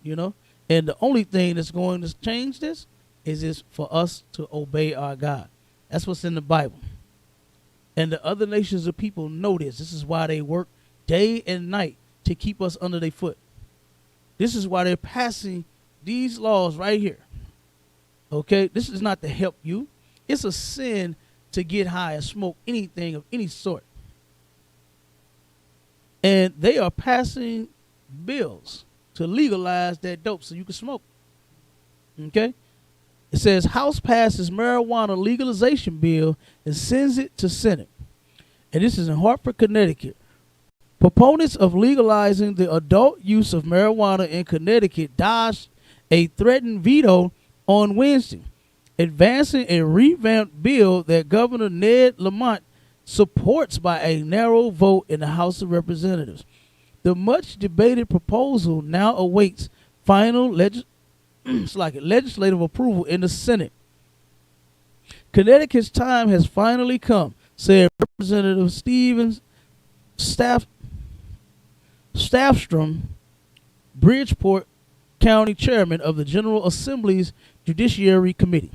And the only thing that's going to change this is for us to obey our God. That's what's in the Bible. And the other nations of people know this. This is why they work day and night to keep us under their foot. This is why they're passing these laws right here. Okay? This is not to help you. It's a sin to get high and smoke anything of any sort. And they are passing bills to legalize that dope so you can smoke. Okay? It says House passes marijuana legalization bill and sends it to Senate. And this is in Hartford, Connecticut. Proponents of legalizing the adult use of marijuana in Connecticut dodged a threatened veto on Wednesday, advancing a revamped bill that Governor Ned Lamont supports by a narrow vote in the House of Representatives. The much-debated proposal now awaits final legislative approval in the Senate. Connecticut's time has finally come, said Representative Stevens Staffstrom, Bridgeport County Chairman of the General Assembly's Judiciary Committee.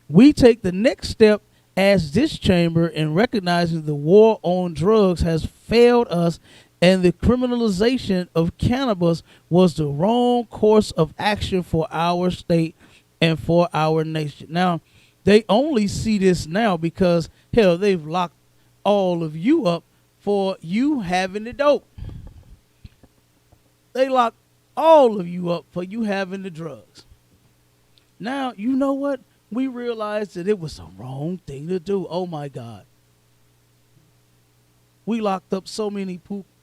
We take the next step as this chamber in recognizing the war on drugs has failed us and the criminalization of cannabis was the wrong course of action for our state and for our nation. Now, they only see this now because, hell, they've locked all of you up for you having the dope. They locked all of you up for you having the drugs. Now, you know what? We realized that it was the wrong thing to do. Oh, my God. We locked up so many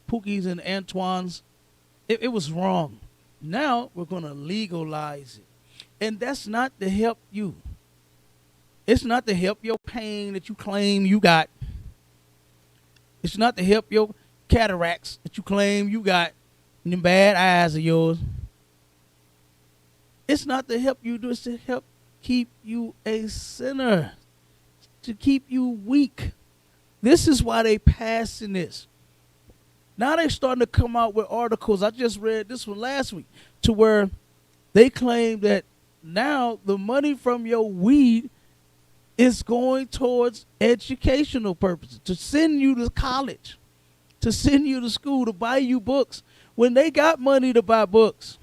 Pookies and Antoines. It was wrong. Now we're going to legalize it. And that's not to help you. It's not to help your pain that you claim you got. It's not to help your cataracts that you claim you got and them bad eyes of yours. It's not to help you do. It's to help keep you a sinner. To keep you weak. This is why they passing this. Now they're starting to come out with articles. I just read this one last week to where they claim that now the money from your weed is going towards educational purposes, to send you to college, to send you to school, to buy you books. When they got money to buy books,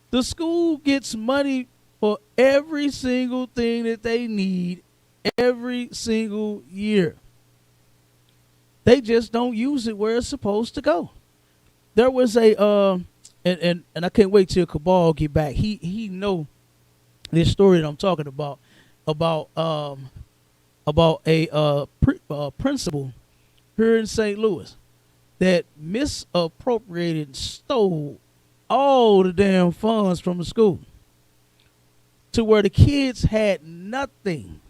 the school gets money for every single thing that they need every single year. They just don't use it where it's supposed to go. There was a and I can't wait till Cabal get back. He know this story that I'm talking about a principal here in St. Louis that misappropriated and stole all the damn funds from the school to where the kids had nothing.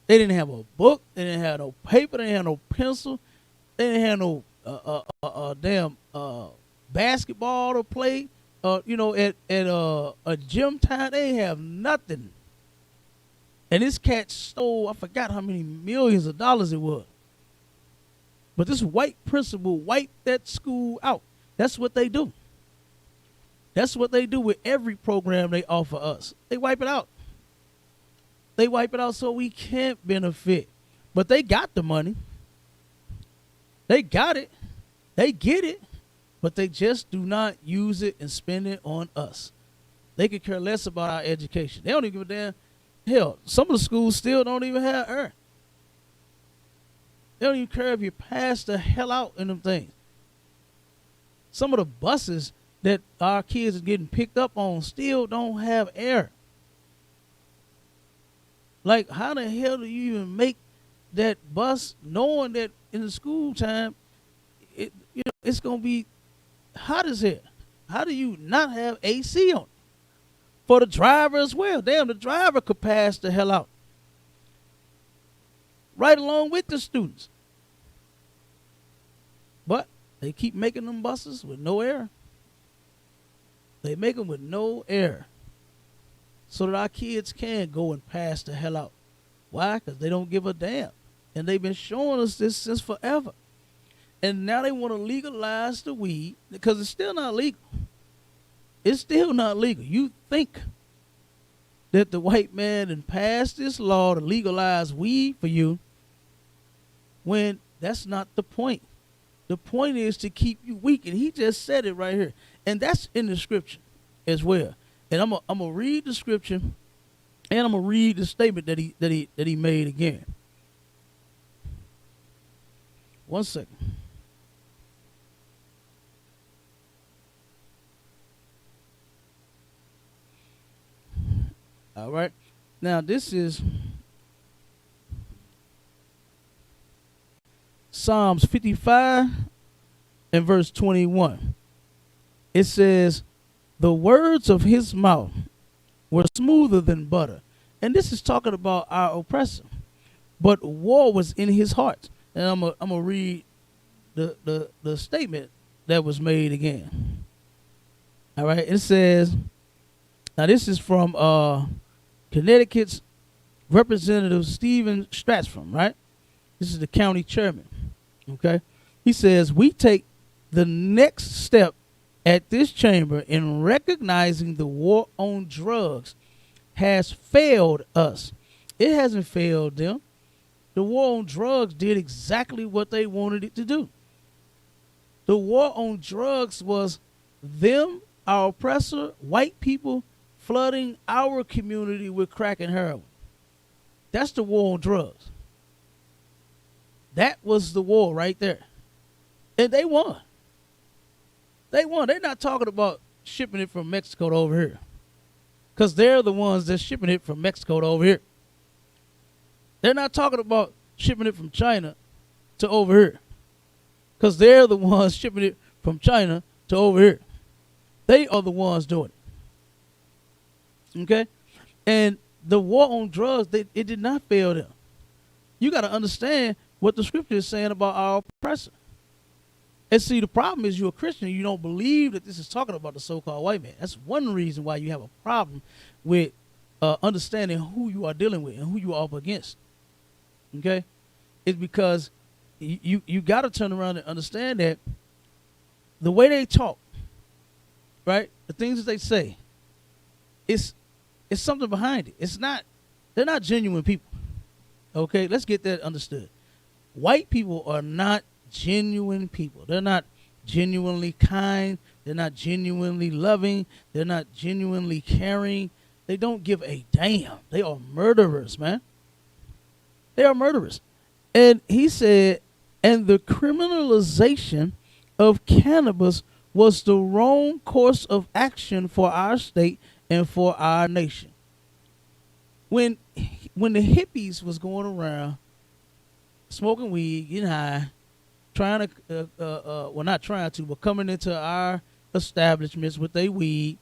They didn't have a book. They didn't have no paper. They didn't have no pencil. They didn't have no damn basketball to play. At a gym time, they didn't have nothing. And this cat stole, I forgot how many millions of dollars it was. But this white principal wiped that school out. That's what they do. That's what they do with every program they offer us. They wipe it out. They wipe it out so we can't benefit. But they got the money. They got it. They get it. But they just do not use it and spend it on us. They could care less about our education. They don't even give a damn. Hell, some of the schools still don't even have earn. They don't even care if you pass the hell out in them things. Some of the buses that our kids are getting picked up on still don't have air. Like, how the hell do you even make that bus knowing that in the school time, it's going to be hot as hell? How do you not have AC on? For the driver as well. Damn, the driver could pass the hell out. Right along with the students. But they keep making them buses with no air. They make them with no air. So that our kids can go and pass the hell out. Why? Because they don't give a damn. And they've been showing us this since forever. And now they want to legalize the weed because it's still not legal. It's still not legal. You think that the white man had passed this law to legalize weed for you when that's not the point. The point is to keep you weak. And he just said it right here. And that's in the scripture as well. And I'm gonna read the scripture, and I'm gonna read the statement that he made again. One second. All right. Now this is Psalms 55 and verse 21. It says, the words of his mouth were smoother than butter. And this is talking about our oppressor. But war was in his heart. And I'm gonna read the statement that was made again. All right. It says, now this is from Connecticut's Representative Stephen Stratford, right? This is the county chairman. Okay. He says, we take the next step at this chamber in recognizing the war on drugs has failed us. It hasn't failed them. The war on drugs did exactly what they wanted it to do. The war on drugs was them, our oppressor, white people, flooding our community with crack and heroin. That's the war on drugs. That was the war right there. And they won. They won. They're not talking about shipping it from Mexico to over here. Because they're the ones that's shipping it from Mexico to over here. They're not talking about shipping it from China to over here. Because they're the ones shipping it from China to over here. They are the ones doing it. Okay? And the war on drugs, it did not fail them. You got to understand what the scripture is saying about our oppressor. And see, the problem is you're a Christian. You don't believe that this is talking about the so-called white man. That's one reason why you have a problem with understanding who you are dealing with and who you are up against. Okay? It's because you got to turn around and understand that the way they talk, right, the things that they say, it's something behind it. They're not genuine people. Okay? Let's get that understood. White people are not genuine people. They're not genuinely kind. They're not genuinely loving. They're not genuinely caring. They don't give a damn. They are murderers, man. They are murderers. And he said, and the criminalization of cannabis was the wrong course of action for our state and for our nation. When the hippies was going around smoking weed, getting high, trying to, well, not trying to, but coming into our establishments with their weed,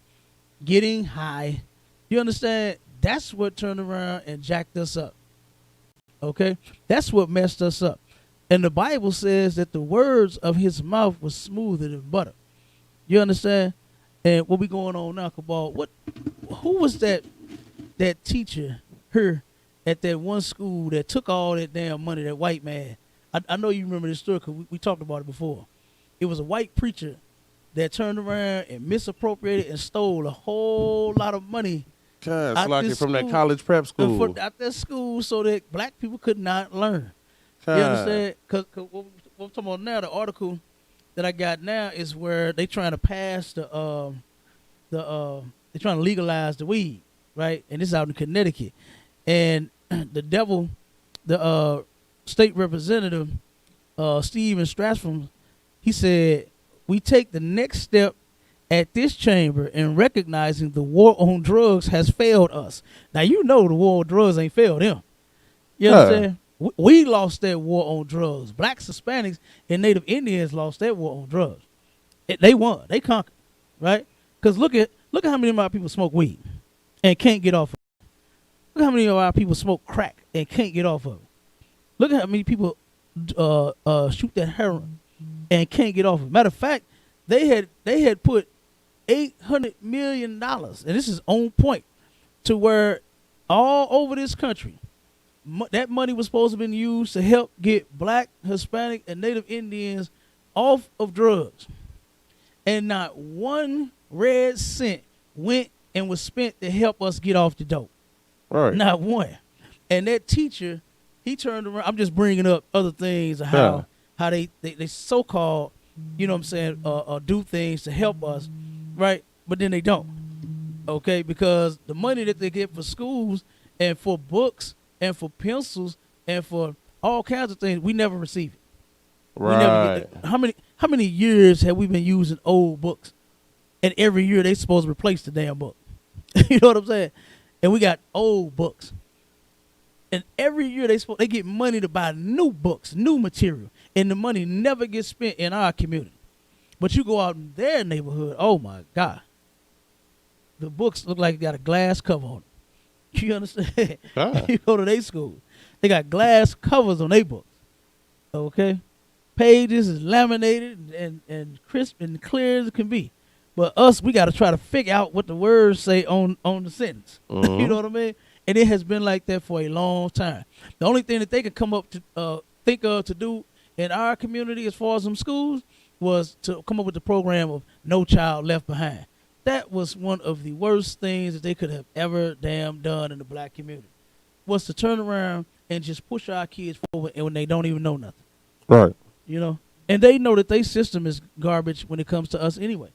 getting high. You understand? That's what turned around and jacked us up. Okay? That's what messed us up. And the Bible says that the words of his mouth was smoother than butter. You understand? And what we going on now, Cabal? Who was that teacher here at that one school that took all that damn money, that white man? I know you remember this story because we talked about it before. It was a white preacher that turned around and misappropriated and stole a whole lot of money. Like from that college prep school. Out that school so that black people could not learn. You understand? Because what I'm talking about now, the article that I got now is where they trying to pass they're trying to legalize the weed, right? And this is out in Connecticut. And the state representative, Stephen Stratford, he said, we take the next step at this chamber in recognizing the war on drugs has failed us. Now, you know the war on drugs ain't failed them. You understand? We lost that war on drugs. Blacks, Hispanics, and Native Indians lost that war on drugs. They won. They conquered, right? Because look at how many of our people smoke weed and can't get off of it. Look how many of our people smoke crack and can't get off of it. Look at how many people shoot that heroin and can't get off of it. Matter of fact, they had put $800 million, and this is on point, to where all over this country, that money was supposed to have been used to help get Black, Hispanic, and Native Indians off of drugs. And not one red cent went and was spent to help us get off the dope. Right. Not one. And that teacher, he turned around. I'm just bringing up other things of how they so-called, you know what I'm saying, do things to help us, right? But then they don't, okay? Because the money that they get for schools and for books and for pencils and for all kinds of things, we never receive it. Right. We never get that. How many years have we been using old books? And every year they supposed to replace the damn book. You know what I'm saying? And we got old books. And every year they get money to buy new books, new material. And the money never gets spent in our community. But you go out in their neighborhood, oh my God. The books look like they got a glass cover on them. You understand? You go to their school. They got glass covers on their books. Okay? Pages is laminated and crisp and clear as it can be. But us, we got to try to figure out what the words say on the sentence. Mm-hmm. You know what I mean? And it has been like that for a long time. The only thing that they could come up to think of to do in our community as far as some schools was to come up with the program of No Child Left Behind. That was one of the worst things that they could have ever damn done in the Black community, was to turn around and just push our kids forward and when they don't even know nothing. Right. You know? And they know that their system is garbage when it comes to us anyway.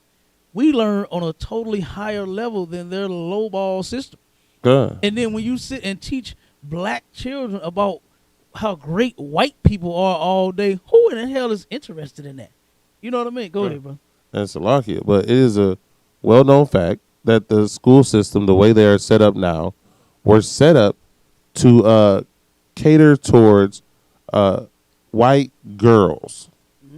We learn on a totally higher level than their lowball system. Good. And then when you sit and teach Black children about how great white people are all day, who in the hell is interested in that? You know what I mean? Go ahead, bro. That's Salakia. But it is a well-known fact that the school system, the way they are set up now, were set up to cater towards white girls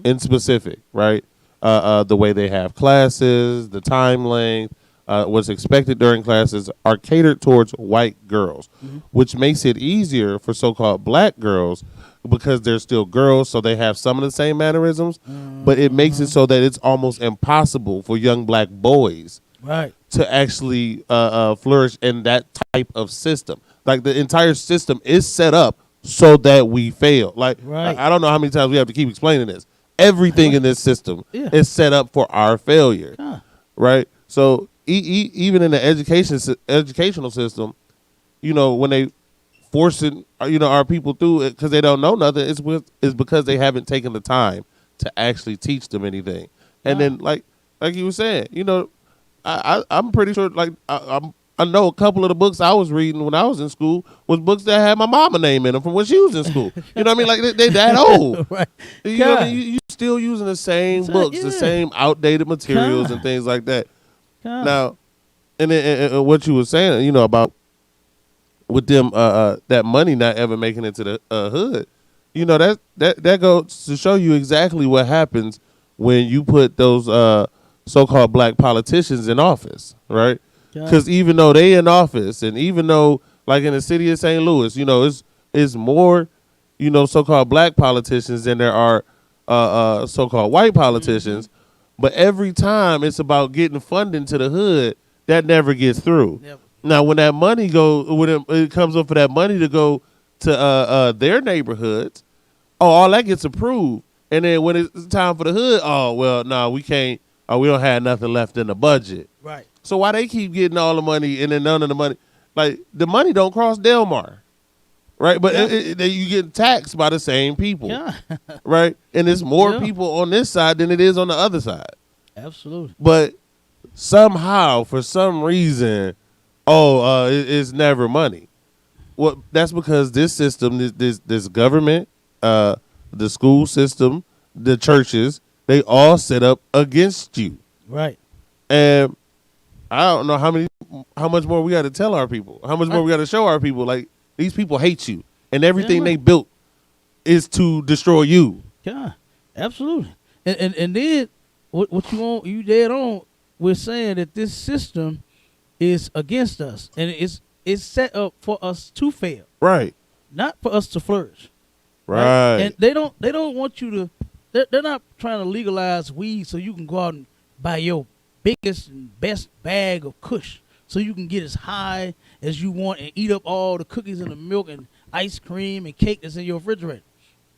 in specific, right? The way they have classes, the time length, what's expected during classes are catered towards white girls, which makes it easier for so-called Black girls because they're still girls, so they have some of the same mannerisms, but it makes it so that it's almost impossible for young Black boys to actually flourish in that type of system. Like the entire system is set up so that we fail. Like I don't know how many times we have to keep explaining this. Everything in this system is set up for our failure, right? So even in the educational system, you know, when they forcing our people through it because they don't know nothing, it's because they haven't taken the time to actually teach them anything. And then like you were saying, you know, I'm pretty sure like I know a couple of the books I was reading when I was in school was books that had my mama name in them from when she was in school. You know what I mean? Like they that old. Right. You know what I mean? You still using the same books, the same outdated materials and things like that. Now, and what you were saying, you know, about with them that money not ever making it to the hood, you know, that goes to show you exactly what happens when you put those so-called Black politicians in office, right? Because even though they in office, and even though like in the city of St. Louis, you know, it's more, you know, so-called Black politicians than there are so-called white politicians. But every time it's about getting funding to the hood, that never gets through. Yep. Now, when that money it comes up for that money to go to their neighborhoods, all that gets approved. And then when it's time for the hood, we can't. We don't have nothing left in the budget. Right. So why they keep getting all the money and then none of the money? Like the money don't cross Delmar, right? But you get taxed by the same people, right? And it's more people on this side than it is on the other side. Absolutely. But somehow, for some reason, it's never money. Well, that's because this system, this government, the school system, the churches, they all set up against you. Right. And I don't know how much more we got to tell our people, how much more we got to show our people. Like, these people hate you, and everything they built is to destroy you. Yeah, absolutely. And then what you want, you dead on. We're saying that this system is against us, and it's set up for us to fail, Right. not for us to flourish. Right. And they don't want you to. They're not trying to legalize weed so you can go out and buy your biggest and best bag of kush so you can get as high as you want and eat up all the cookies and the milk and ice cream and cake that's in your refrigerator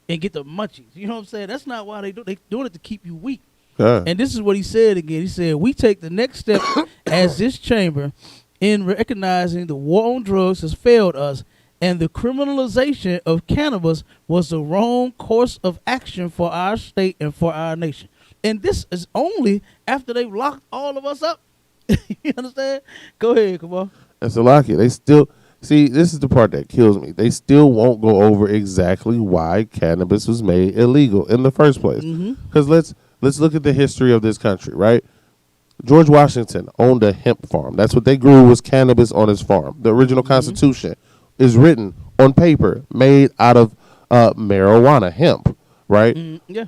and get the munchies. You know what I'm saying? That's not why they do. They doing it to keep you weak. And this is what he said again. He said, we take the next step as this chamber in recognizing the war on drugs has failed us, and the criminalization of cannabis was the wrong course of action for our state and for our nation. And this is only after they've locked all of us up. You understand? Go ahead, come on. And Salakia, they still see. This is the part that kills me. They still won't go over exactly why cannabis was made illegal in the first place. Because let's look at the history of this country, right? George Washington owned a hemp farm. That's what they grew, was cannabis on his farm. The original Constitution is written on paper, made out of marijuana, hemp, right? Yeah.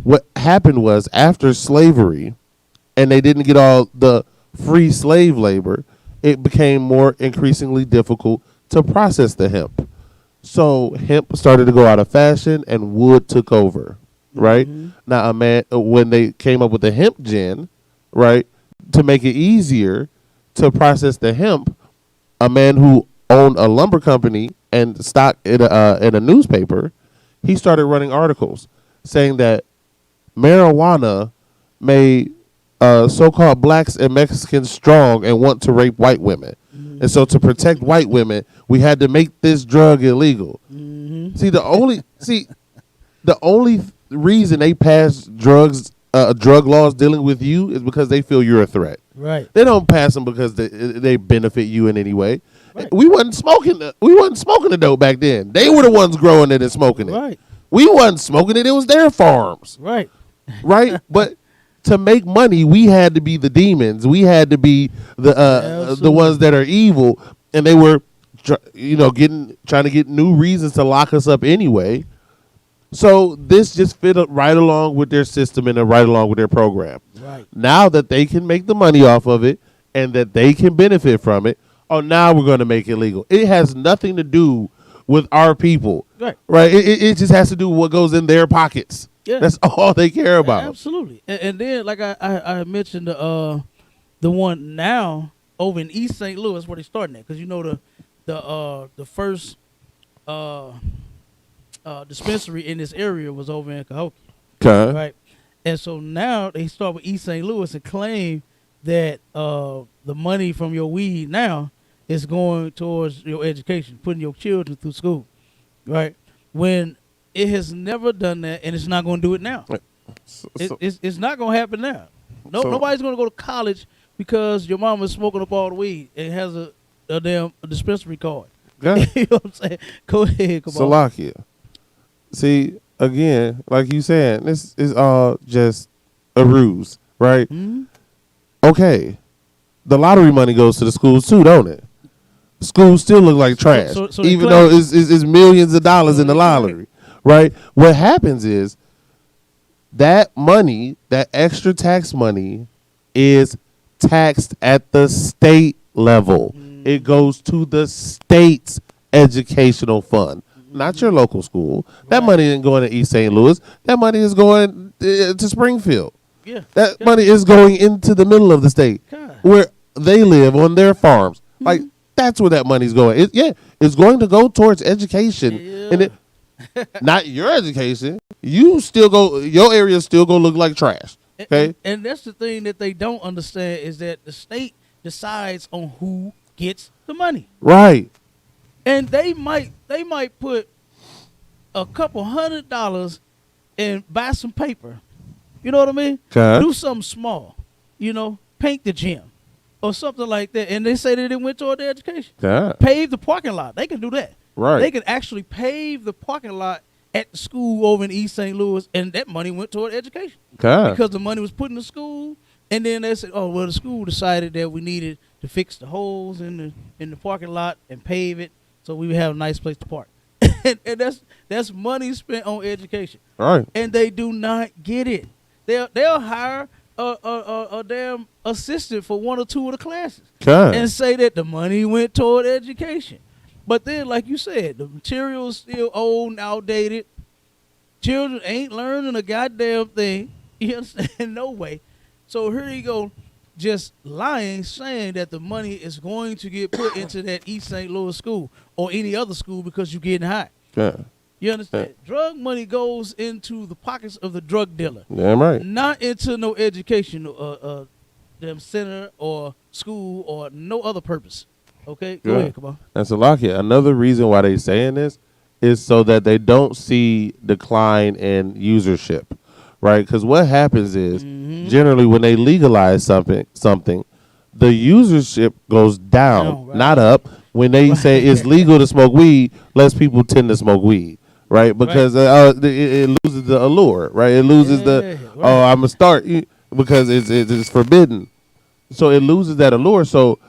What happened was, after slavery, and they didn't get all the free slave labor, it became more increasingly difficult to process the hemp. So hemp started to go out of fashion, and wood took over, right? Now, when they came up with the hemp gin, right, to make it easier to process the hemp, a man who owned a lumber company and stock in a newspaper, he started running articles saying that marijuana made so-called blacks and Mexicans strong and want to rape white women. And so to protect white women, we had to make this drug illegal. See, the only reason they passed drug laws dealing with you is because they feel you're a threat. Right. They don't pass them because they benefit you in any way. Right. We wasn't smoking the dope back then. They were the ones growing it and smoking it. Right. We wasn't smoking it. It was their farms. Right. Right. But to make money, we had to be the demons. We had to be the ones that are evil, and they were, trying to get new reasons to lock us up anyway. So this just fit right along with their system and right along with their program. Right. Now that they can make the money off of it and that they can benefit from it, now we're going to make it legal. It has nothing to do with our people. Right. Right. It just has to do with what goes in their pockets. Yeah. That's all they care about. Absolutely. And then, like I mentioned, the one now over in East St. Louis where they're starting at, because the first dispensary in this area was over in Cahokia. Okay. Right. And so now they start with East St. Louis and claim that the money from your weed now is going towards your education, putting your children through school, right? When it has never done that, and it's not going to do it now. It's not going to happen now. Nobody's going to go to college because your mama is smoking up all the weed and has a damn dispensary card. Yeah. You know what I'm saying? Go ahead, come on. Salakia. See, again, like you said, this is all just a ruse, right? Mm-hmm. Okay. The lottery money goes to the schools too, don't it? Schools still look like trash, so even though it's millions of dollars in the lottery, right? What happens is that money, that extra tax money, is taxed at the state level. It goes to the state's educational fund, not your local school. That money isn't going to East St. Louis. That money is going to Springfield. Yeah, that money is going into the middle of the state where they live on their farms. Like, that's where that money's going. It's going to go towards education, and not your education. You still go. Your area still gonna look like trash. Okay, and that's the thing that they don't understand is that the state decides on who gets the money. Right. And they might put a couple $100 and buy some paper. You know what I mean? Okay. Do something small. Paint the gym or something like that. And they say that it went toward their education. Yeah. Pave the parking lot. They can do that. Right. They can actually pave the parking lot at the school over in East St. Louis, and that money went toward education God. because the money was put in the school. And then they said, "Oh well, the school decided that we needed to fix the holes in the parking lot and pave it, so we would have a nice place to park." and that's money spent on education. Right. And they do not get it. They'll hire a damn assistant for one or two of the classes God. and say that the money went toward education. But then, like you said, the material is still old and outdated. Children ain't learning a goddamn thing. You understand? No way. So here you go, just lying, saying that the money is going to get put into that East St. Louis school or any other school because you're getting high. God. You understand? Drug money goes into the pockets of the drug dealer, Damn right. not into no education, them center or school or no other purpose. Okay, go ahead, come on. And so, Lakia, another reason why they saying this is so that they don't see decline in usership, right? Because what happens is generally when they legalize something, the usership goes down, Right. not up. When they say it's legal to smoke weed, less people tend to smoke weed, right? Because it loses the allure, right? It loses I'm gonna start because it's forbidden, so it loses that allure. So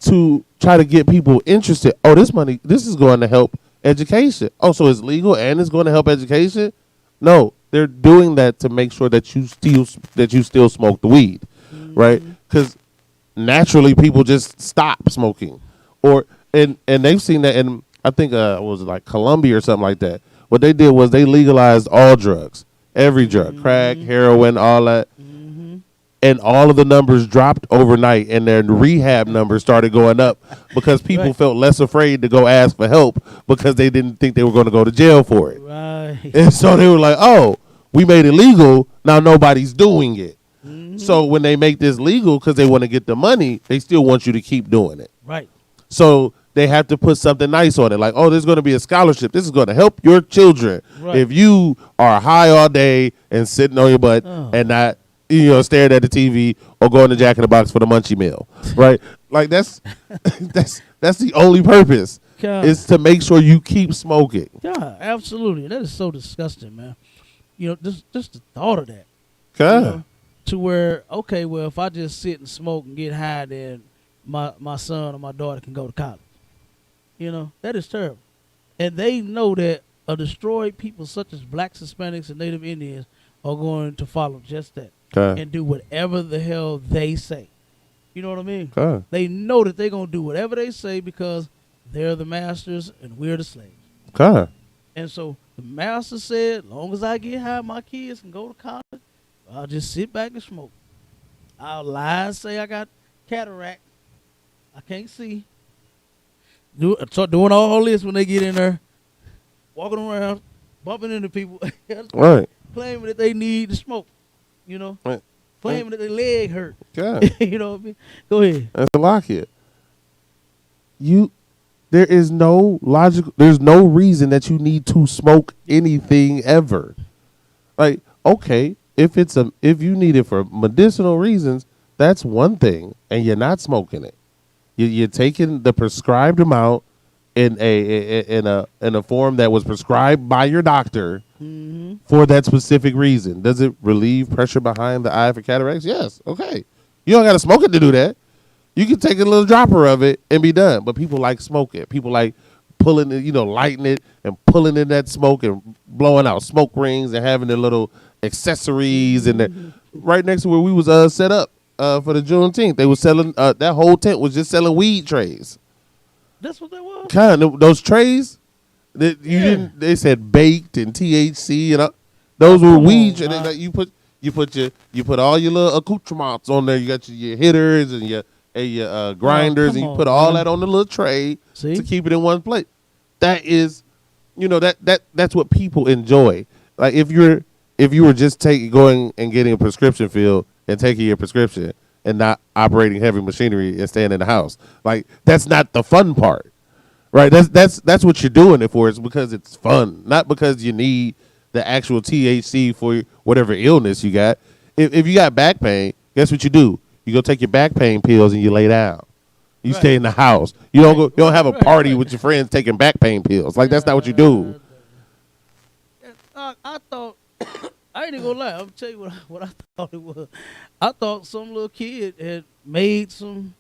to try to get people interested, this is going to help education. Oh, so it's legal and it's going to help education? No, they're doing that to make sure that you still smoke the weed, right? Because naturally people just stop smoking, and they've seen that in I think was it like Colombia or something like that. What they did was they legalized all drugs, every drug, crack, heroin, all that. And all of the numbers dropped overnight, and their rehab numbers started going up because people felt less afraid to go ask for help because they didn't think they were going to go to jail for it. Right. And so they were like, oh, we made it legal. Now nobody's doing it. So when they make this legal because they want to get the money, they still want you to keep doing it. Right. So they have to put something nice on it. Like, oh, there's going to be a scholarship. This is going to help your children. Right. If you are high all day and sitting on your butt and not staring at the TV or going to Jack in the Box for the munchie meal, right? Like that's the only purpose is to make sure you keep smoking. Yeah, absolutely. That is so disgusting, man. Just the thought of that. To where, okay, well, if I just sit and smoke and get high, then my son or my daughter can go to college. That is terrible. And they know that destroyed people such as blacks, Hispanics, and Native Indians are going to follow just that. And do whatever the hell they say. You know what I mean? They know that they're going to do whatever they say because they're the masters and we're the slaves. And so the master said, as long as I get high, my kids can go to college, I'll just sit back and smoke. I'll lie and say I got cataract. I can't see. Start doing all this when they get in there, walking around, bumping into people, claiming that they need to smoke. Claiming that their leg hurt. You know what I mean? Go ahead. That's a lock here. There's no reason that you need to smoke anything ever. Like, okay, if you need it for medicinal reasons, that's one thing, and you're not smoking it. You're taking the prescribed amount in a form that was prescribed by your doctor for that specific reason. Does it relieve pressure behind the eye for cataracts? Yes. Okay. You don't got to smoke it to do that. You can take a little dropper of it and be done. But people like smoking. People like pulling it, lighting it and pulling in that smoke and blowing out smoke rings and having their little accessories and right next to where we was set up for the Juneteenth. They were selling that whole tent was just selling weed trays. That's what that was. Those trays. They said baked and THC and those were weed. You put all your little accoutrements on there. You got your hitters and your grinders, and you put all that on the little tray to keep it in one plate. That is, that's what people enjoy. Like if you were just going and getting a prescription filled and taking your prescription and not operating heavy machinery and staying in the house, like that's not the fun part. Right, that's what you're doing it for. It's because it's fun, not because you need the actual THC for whatever illness you got. If you got back pain, guess what you do? You go take your back pain pills and you lay down. You stay in the house. You don't have a party with your friends taking back pain pills. Like that's not what you do. I thought I ain't even gonna lie. I'm gonna tell you what I thought it was. I thought some little kid had made some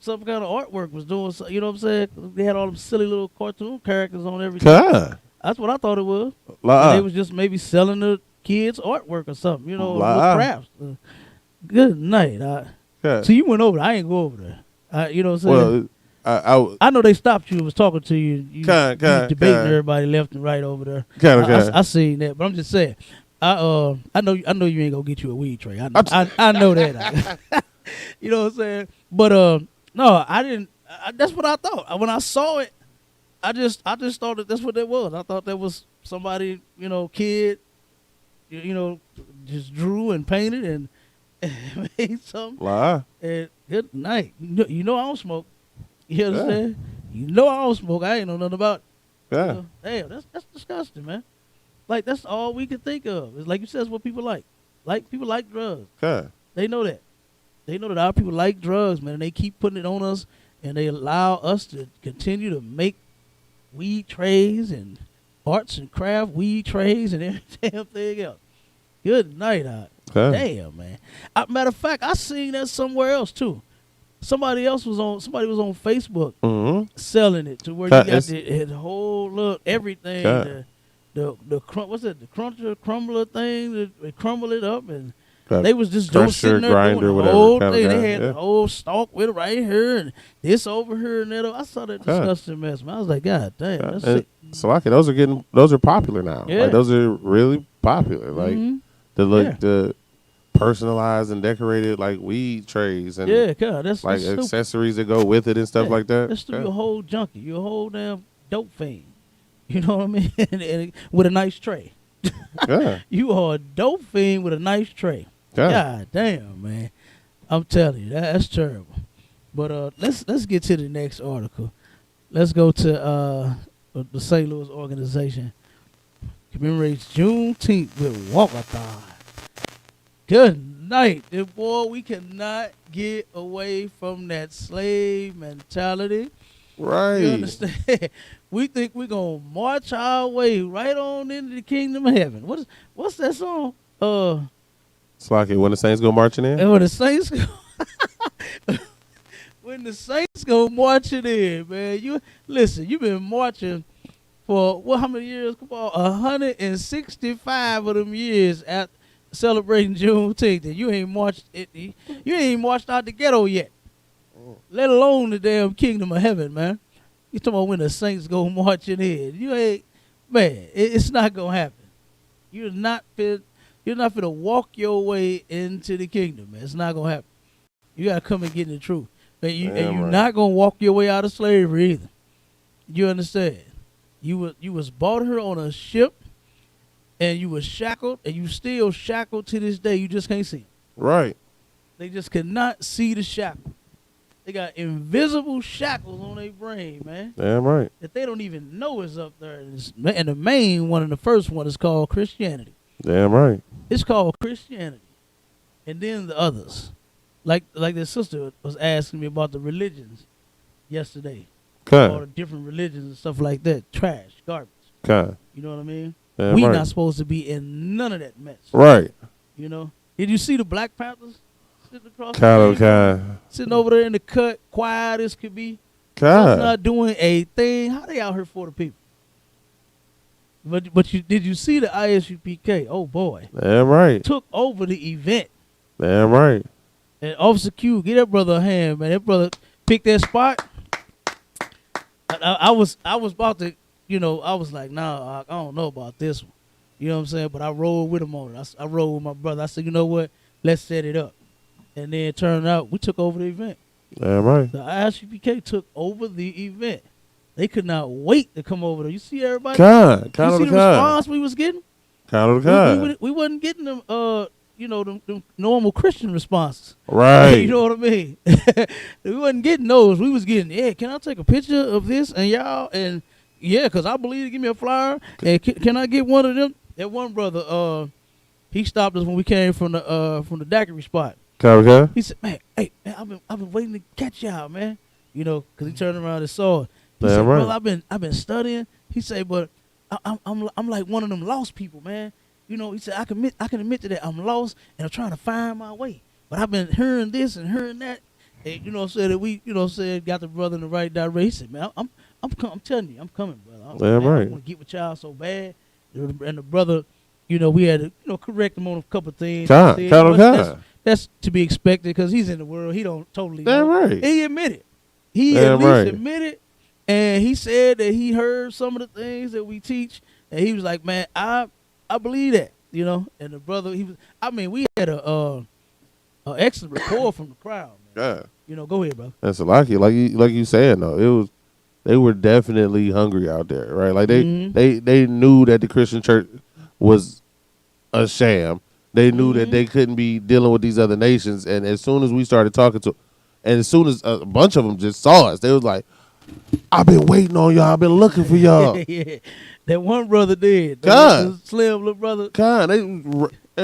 kind of artwork, was doing. You know what I'm saying? They had all them silly little cartoon characters on everything. God. That's what I thought it was. La. They was just maybe selling the kids artwork or something. You know, La. little crafts. Good night. God. So you went over there. I ain't go over there. You know what I'm saying? Well, I know they stopped you and was talking to you. You debating everybody left and right over there. I seen that, but I'm just saying. I know you ain't gonna get you a weed tray. I know that. You know what I'm saying? But no, I didn't. That's what I thought when I saw it. I just thought that's what that was. I thought that was somebody, kid, just drew and painted and made something. La. And good night. You know I don't smoke. You understand? Yeah. You know I don't smoke. I ain't know nothing about it. Yeah. Damn, that's disgusting, man. Like, that's all we can think of. It's like you said, it's what people like. Like, people like drugs. Yeah. They know that. They know that our people like drugs, man, and they keep putting it on us, and they allow us to continue to make weed trays and arts and craft weed trays and every damn thing else. Good night, Damn, man. Matter of fact, I seen that somewhere else, too. Somebody was on Facebook selling it to where you got the whole look, everything. The cruncher crumbler thing. They crumble it up and they was just sitting there doing the whole thing. They had the whole stalk with it right here and this over here and that. I saw that disgusting mess, man. I was like, God damn, that's sick. So like those are popular now. Yeah. Like, those are really popular. Like the personalized and decorated like weed trays and that's like stupid. accessories that go with it and stuff like that. That's you're a whole junkie. You're a whole damn dope fiend. You know what I mean? and with a nice tray. Yeah. You are a dope fiend with a nice tray. Yeah. God damn, man. I'm telling you, that's terrible. But let's get to the next article. Let's go to the St. Louis organization commemorates Juneteenth with walkathon. Good night, boy. We cannot get away from that slave mentality. Right. You understand? We think we're going to march our way right on into the kingdom of heaven. What's that song? It's like it when the Saints go marching in? And when the Saints go marching in, man. You've been marching for, how many years? Come on, 165 of them years at celebrating Juneteenth. And you ain't marched out the ghetto yet. Let alone the damn kingdom of heaven, man. You talking about when the saints go marching in. You ain't, man, it's not going to happen. You're not fit to walk your way into the kingdom, man. It's not going to happen. You got to come and get in the truth. And you're not going to walk your way out of slavery either. You understand? You was bought here on a ship, and you was shackled, and you still shackled to this day. You just can't see it. Right. They just cannot see the shackle. They got invisible shackles on their brain, man. Damn right. That they don't even know is up there. And the main one and the first one is called Christianity. Damn right. It's called Christianity. And then the others. Like the sister was asking me about the religions yesterday. All the different religions and stuff like that. Trash, garbage. You know what I mean? Damn we right. not supposed to be in none of that mess. Right. You know? Did you see the Black Panthers? Sitting over there in the cut, quiet as could be. Not doing a thing. How they out here for the people? But did you see the ISUPK? Oh boy. Damn right. Took over the event. Damn right. And Officer Q, get that brother a hand, man. That brother picked that spot. I was about to, I was like, nah, I don't know about this one. You know what I'm saying? But I rolled with him on it. I rolled with my brother. I said, you know what? Let's set it up. And then it turned out we took over the event. Damn right. The ISUPK took over the event. They could not wait to come over there. You see everybody? You see the response we was getting? We wasn't getting them, them normal Christian responses. Right. You know what I mean? We wasn't getting those. We was getting, can I take a picture of this and y'all? And because I believe, give me a flyer. And can I get one of them? That one brother, he stopped us when we came from the daiquiri spot. He said, man, I've been waiting to catch y'all, man. Because he turned around and saw it. He said, brother, I've been studying. He said, but I'm like one of them lost people, man. You know, he said I can admit to that I'm lost and I'm trying to find my way. But I've been hearing this and hearing that, and you know, said that we, you know, said got the brother in the right direction. He said, man, I'm telling you, I'm coming, brother. Damn right. I want to get with y'all so bad. And the brother, you know, we had to, you know, correct him on a couple of things. That's to be expected because he's in the world. He don't totally Damn know. right. He admitted. He Damn at least right. admitted, and he said that he heard some of the things that we teach, and he was like, man, I believe that, you know. And the brother, we had a excellent rapport from the crowd, man. Yeah. You know, go ahead, bro. That's a lucky, like you saying though. They were definitely hungry out there, right? Like they knew that the Christian church was a sham. They knew that they couldn't be dealing with these other nations. And as soon as we started talking to, and as soon as a bunch of them just saw us, they was like, "I've been waiting on y'all. I've been looking for y'all." Yeah, that one brother did. God, the slim little brother. God, they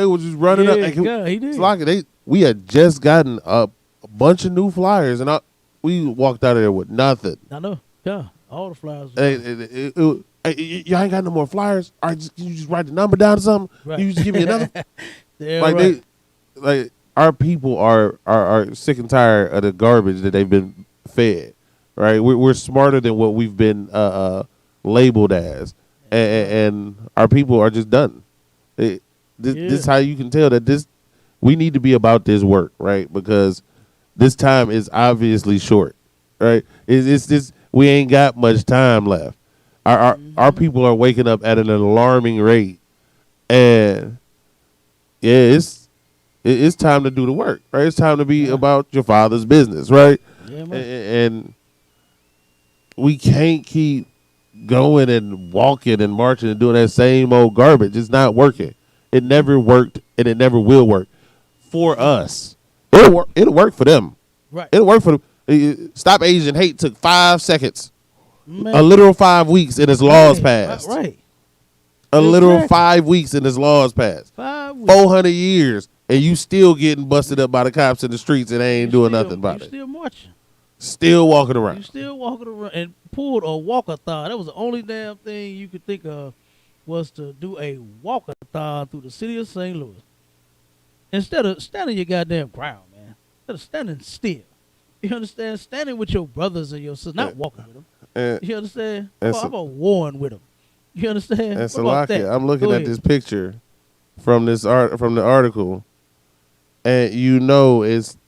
was just running up. Like, God, he did. It's like we had just gotten a bunch of new flyers, and we walked out of there with nothing. I know. Yeah, all the flyers. Hey, y'all ain't got no more flyers? All right, can you just write the number down or something? Right. You just give me another? Like right. Like our people are sick and tired of the garbage that they've been fed. Right? We're smarter than what we've been labeled as, and our people are just done. This is how you can tell that we need to be about this work, right? Because this time is obviously short, right? It's this. We ain't got much time left. Our people are waking up at an alarming rate, and yeah, it's time to do the work, right? It's time to be about your father's business, right? Yeah, and we can't keep going and walking and marching and doing that same old garbage. It's not working. It never worked, and it never will work for us. It'll work for them. Right. It'll work for them. Stop Asian Hate took 5 seconds. Man. A literal 5 weeks and his laws passed. Right. A literal 5 weeks and his laws passed. 5 weeks. 400 years and you still getting busted up by the cops in the streets and they ain't doing nothing about it. Still marching. Still walking around. You still walking around and pulled a walkathon. That was the only damn thing you could think of was to do a walkathon through the city of St. Louis. Instead of standing your goddamn ground, man. Instead of standing still. You understand? Standing with your brothers and your sisters, not walking with them. You understand? How about warring with them? You understand? And Salakia, I'm looking at this picture from the article, and you know it's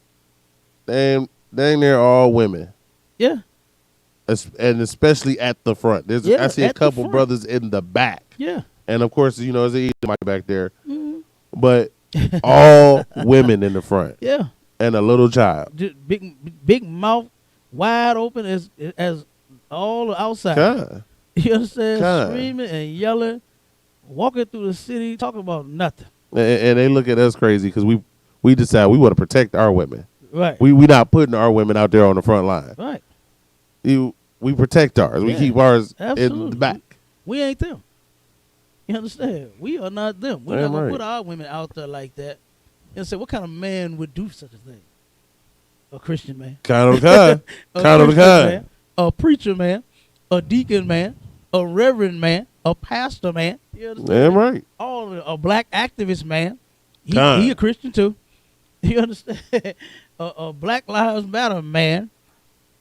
dang near all women. Yeah. And especially at the front. I see a couple brothers in the back. Yeah. And of course, you know, there's a mic back there. Mm-hmm. But all women in the front. Yeah. And a little child. Big mouth, wide open as all outside. God. You understand? God. Screaming and yelling, walking through the city, talking about nothing. And they look at us crazy because we decide we want to protect our women. Right. We not putting our women out there on the front line. Right. We protect ours. We keep ours in the back. We ain't them. You understand? We are not them. We're not going to put our women out there like that and say, what kind of man would do such a thing? A Christian man. Kind of kind. Man, a preacher man, a deacon man, a reverend man, a pastor man. You understand? Damn right. A black activist man. He a Christian too. You understand? A Black Lives Matter man.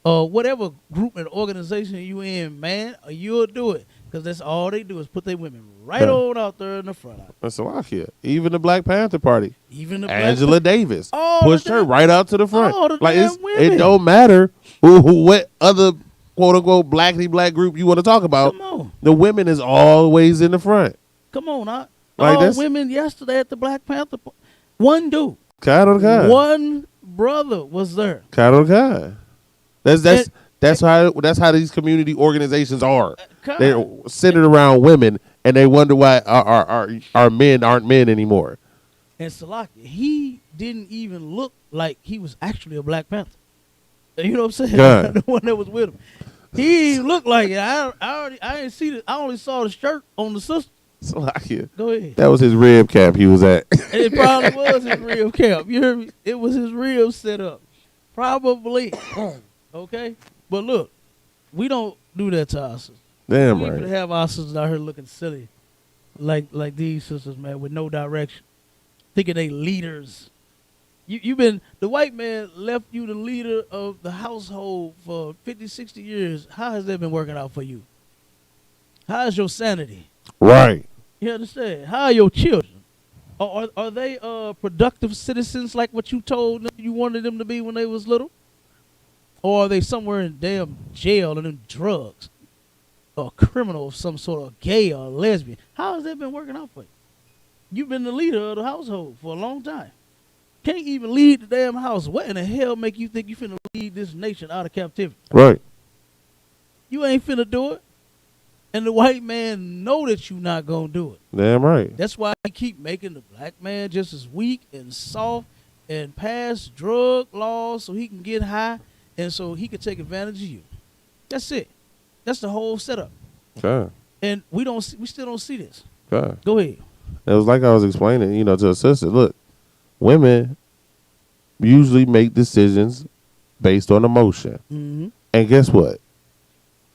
Whatever group and organization you in, man, you'll do it. Because that's all they do is put their women right on out there in the front. That's a lot here. Even the Black Panther Party. Even the Angela Davis pushed her right out to the front. All the like women. It don't matter what other quote unquote black group you want to talk about. Come on. The women is always in the front. Come on, all this? women yesterday at the Black Panther Party. One dude. One brother was there. That's how these community organizations are. They're centered around women, and they wonder why our men aren't men anymore. And Salaki, he didn't even look like he was actually a Black Panther. You know what I'm saying? The one that was with him. He looked like it. I didn't see it. I only saw the shirt on the sister. Salakia. Go ahead. That was his rib camp he was at. And it probably was his rib camp. You heard me? It was his rib set up. Probably. Okay? But look, we don't do that to us. Damn We ain't right. finna have our sisters out here looking silly, like these sisters, man, with no direction, thinking they leaders. You been the white man left you the leader of the household for 50, 60 years. How has that been working out for you? How is your sanity? Right. You understand? How are your children? Are they productive citizens like what you told them you wanted them to be when they was little? Or are they somewhere in damn jail and in drugs? Or a criminal of some sort, of gay or lesbian? How has that been working out for you? You've been the leader of the household for a long time. Can't even lead the damn house. What in the hell make you think you finna lead this nation out of captivity? Right. You ain't finna do it. And the white man know that you not gonna do it. Damn right. That's why he keep making the black man just as weak and soft and pass drug laws so he can get high and so he can take advantage of you. That's it. That's the whole setup. Okay. And we still don't see this. Okay. Go ahead. It was like I was explaining, to a sister. Look, women usually make decisions based on emotion. Mm-hmm. And guess what?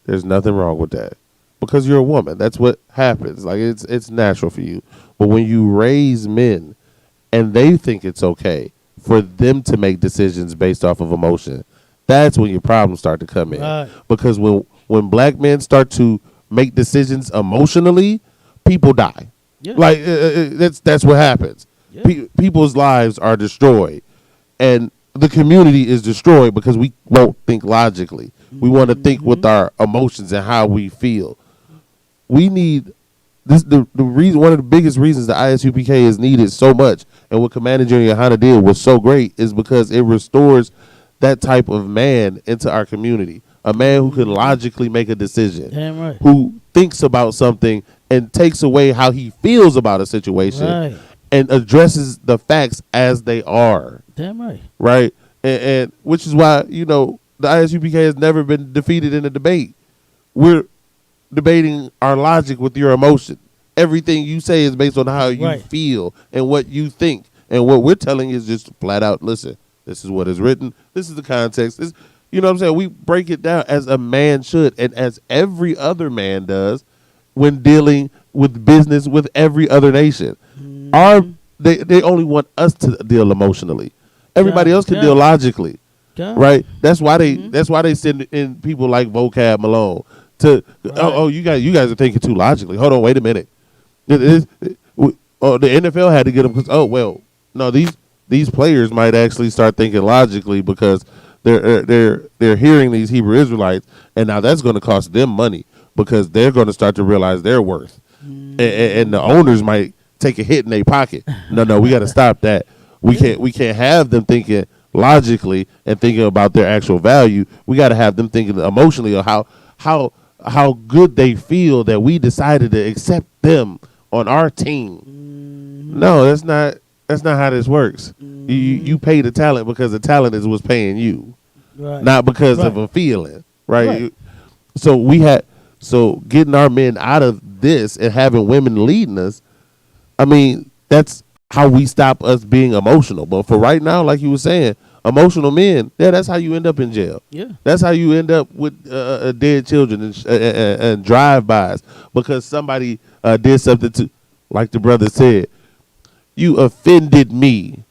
There's nothing wrong with that. Because you're a woman. That's what happens. Like it's natural for you. But when you raise men and they think it's okay for them to make decisions based off of emotion, that's when your problems start to come in. Right. Because when black men start to make decisions emotionally, people die. Yeah. Like that's what happens. Yeah. People's lives are destroyed, and the community is destroyed because we won't think logically. We want to think with our emotions and how we feel. We need this. The reason, one of the biggest reasons the ISUPK is needed so much, and what Commander Junior Hanna did was so great, is because it restores that type of man into our community. A man who can logically make a decision. Damn right. Who thinks about something and takes away how he feels about a situation. Right. And addresses the facts as they are. Damn right. Right? And which is why, the ISUPK has never been defeated in a debate. We're debating our logic with your emotion. Everything you say is based on how you feel and what you think. And what we're telling you is just flat out, listen, this is what is written. This is the context. This, you know what I'm saying? We break it down as a man should and as every other man does when dealing with business with every other nation. They only want us to deal emotionally. Everybody else can deal logically, right? That's why they send in people like Vocab Malone to. Oh, you guys are thinking too logically. Hold on, wait a minute. The NFL had to get them because no, these players might actually start thinking logically because they're hearing these Hebrew Israelites, and now that's going to cost them money because they're going to start to realize their worth, and the owners might take a hit in their pocket. No, we got to stop that. We can't have them thinking logically and thinking about their actual value. We got to have them thinking emotionally of how good they feel that we decided to accept them on our team. No, that's not how this works. You pay the talent because the talent is what's paying you, not because of a feeling, right? So getting our men out of this and having women leading us, I mean, that's how we stop us being emotional. But for right now, like you were saying, emotional men, that's how you end up in jail. Yeah. That's how you end up with dead children and drive-bys because somebody did something to, like the brother said, you offended me.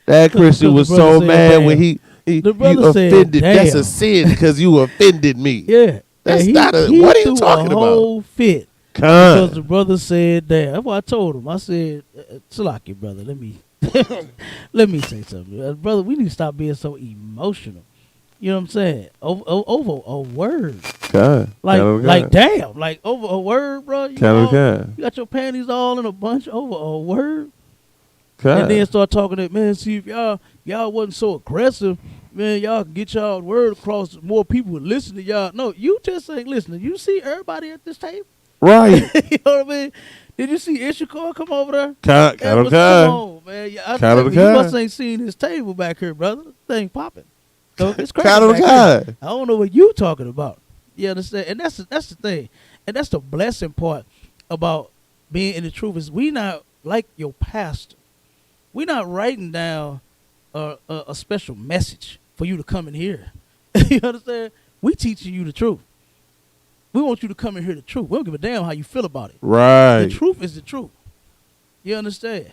That Christian was so mad when he you offended. That's a sin because you offended me. Yeah. That's he, not a. He what are you talking a about? Whole fit. Because the brother said that. That's what I told him. I said, Salaki, brother, let me say something. Brother, we need to stop being so emotional. You know what I'm saying? Over a word. God. Like damn. Like over a word, bro. You got your panties all in a bunch over a word. God. And then start talking that, man, see if y'all wasn't so aggressive, man, y'all can get y'all word across, more people would listen to y'all. No, you just ain't listening. You see everybody at this table? Right. You know what I mean? Did you see Ishakar come over there? Come on, man. You must ain't seen his table back here, brother. Thing popping. So it's crazy. I don't know what you talking about. You understand? And that's the thing. And that's the blessing part about being in the truth is we not like your pastor. We not writing down a special message for you to come and hear. You understand? We teaching you the truth. We want you to come and hear the truth. We don't give a damn how you feel about it. Right. The truth is the truth. You understand?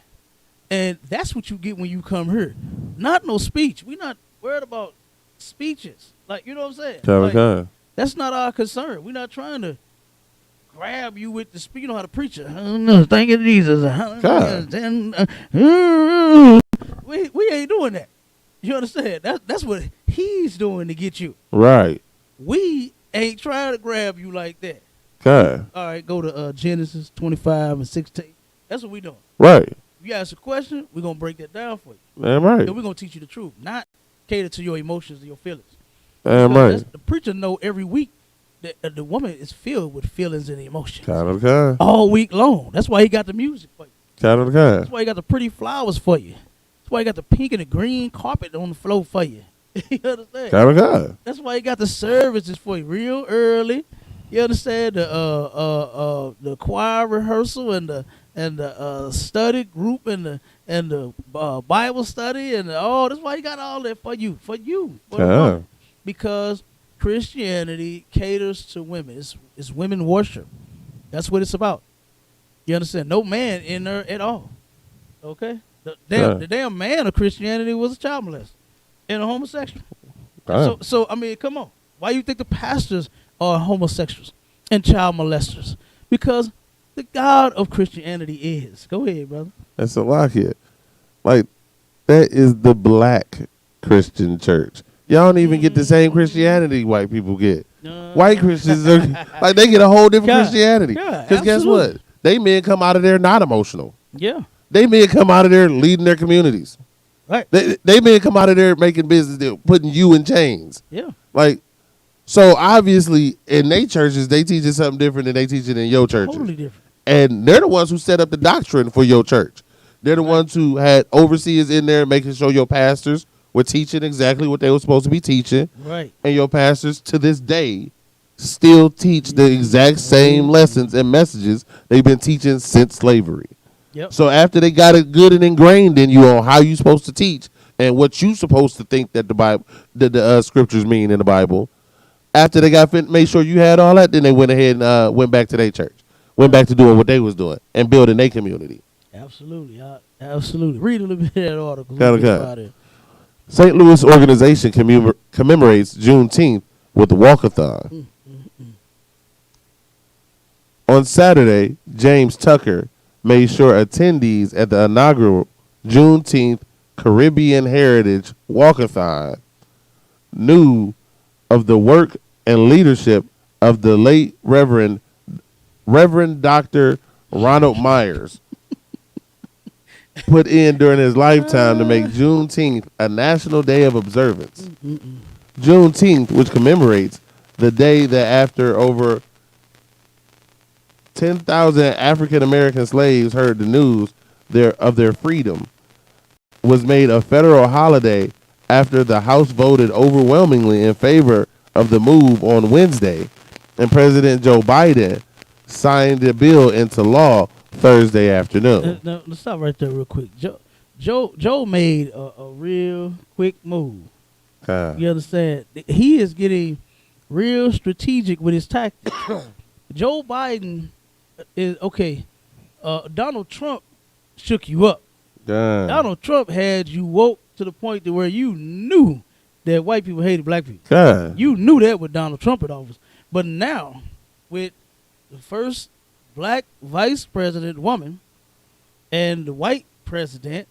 And that's what you get when you come here. Not no speech. We're not worried about speeches. Like, you know what I'm saying? Like, that's not our concern. We're not trying to grab you with the speech. You know how to preach it. No, thank you, Jesus. We ain't doing that. You understand? That's what he's doing to get you. Right. We ain't trying to grab you like that. Okay. All right, go to Genesis 25 and 16. That's what we doing. Right. If you ask a question, we're going to break that down for you. Damn right. And we're going to teach you the truth, not cater to your emotions and your feelings. Damn right. The preacher know every week that the woman is filled with feelings and emotions. Kind of kind. All week long. That's why he got the music for you. Kind of kind. That's why he got the pretty flowers for you. That's why he got the pink and the green carpet on the floor for you. You understand? Kind of kind. That's why he got the services for you real early. You understand? The choir rehearsal and the study group and the Bible study and that's why he got all that for you. For the woman. Because Christianity caters to women. It's women worship. That's what it's about. You understand? No man in there at all. Okay? The damn man of Christianity was a child molester and a homosexual. So I mean, come on. Why you think the pastors are homosexuals and child molesters? Because the God of Christianity is. Go ahead, brother. That's a lot here. Like, that is the black Christian church. Y'all don't even get the same Christianity white people get. White Christians are like, they get a whole different Christianity. Because guess what? They men come out of there not emotional. Yeah. They men come out of there leading their communities. Right. They men come out of there making business, putting you in chains. Yeah. Like, so obviously in their churches, they teaching something different than they teaching in your churches. Totally different. And they're the ones who set up the doctrine for your church. They're the ones who had overseers in there making sure your pastors were teaching exactly what they were supposed to be teaching. Right. And your pastors to this day still teach the exact same lessons and messages they've been teaching since slavery. Yep. So after they got it good and ingrained in you on how you're supposed to teach and what you're supposed to think that the Bible, the scriptures mean in the Bible, after they got made sure you had all that, then they went ahead and went back to their church, went back to doing what they was doing and building their community. Absolutely. Absolutely. Read a little bit of that article. About it. St. Louis organization commemorates Juneteenth with the walkathon. On Saturday, James Tucker made sure attendees at the inaugural Juneteenth Caribbean Heritage Walkathon knew of the work and leadership of the late Reverend Dr. Ronald Myers put in during his lifetime to make Juneteenth a national day of observance. Juneteenth, which commemorates the day that after over 10,000 African American slaves heard the news of their freedom, was made a federal holiday after the House voted overwhelmingly in favor of the move on Wednesday, and President Joe Biden signed the bill into law Thursday afternoon. Now, let's stop right there real quick. Joe made a real quick move. You understand? He is getting real strategic with his tactics. Joe Biden is okay. Donald Trump shook you up. Donald Trump had you woke to the point to where you knew that white people hated black people. You knew that with Donald Trump in office. But now, with the first black vice president woman and the white president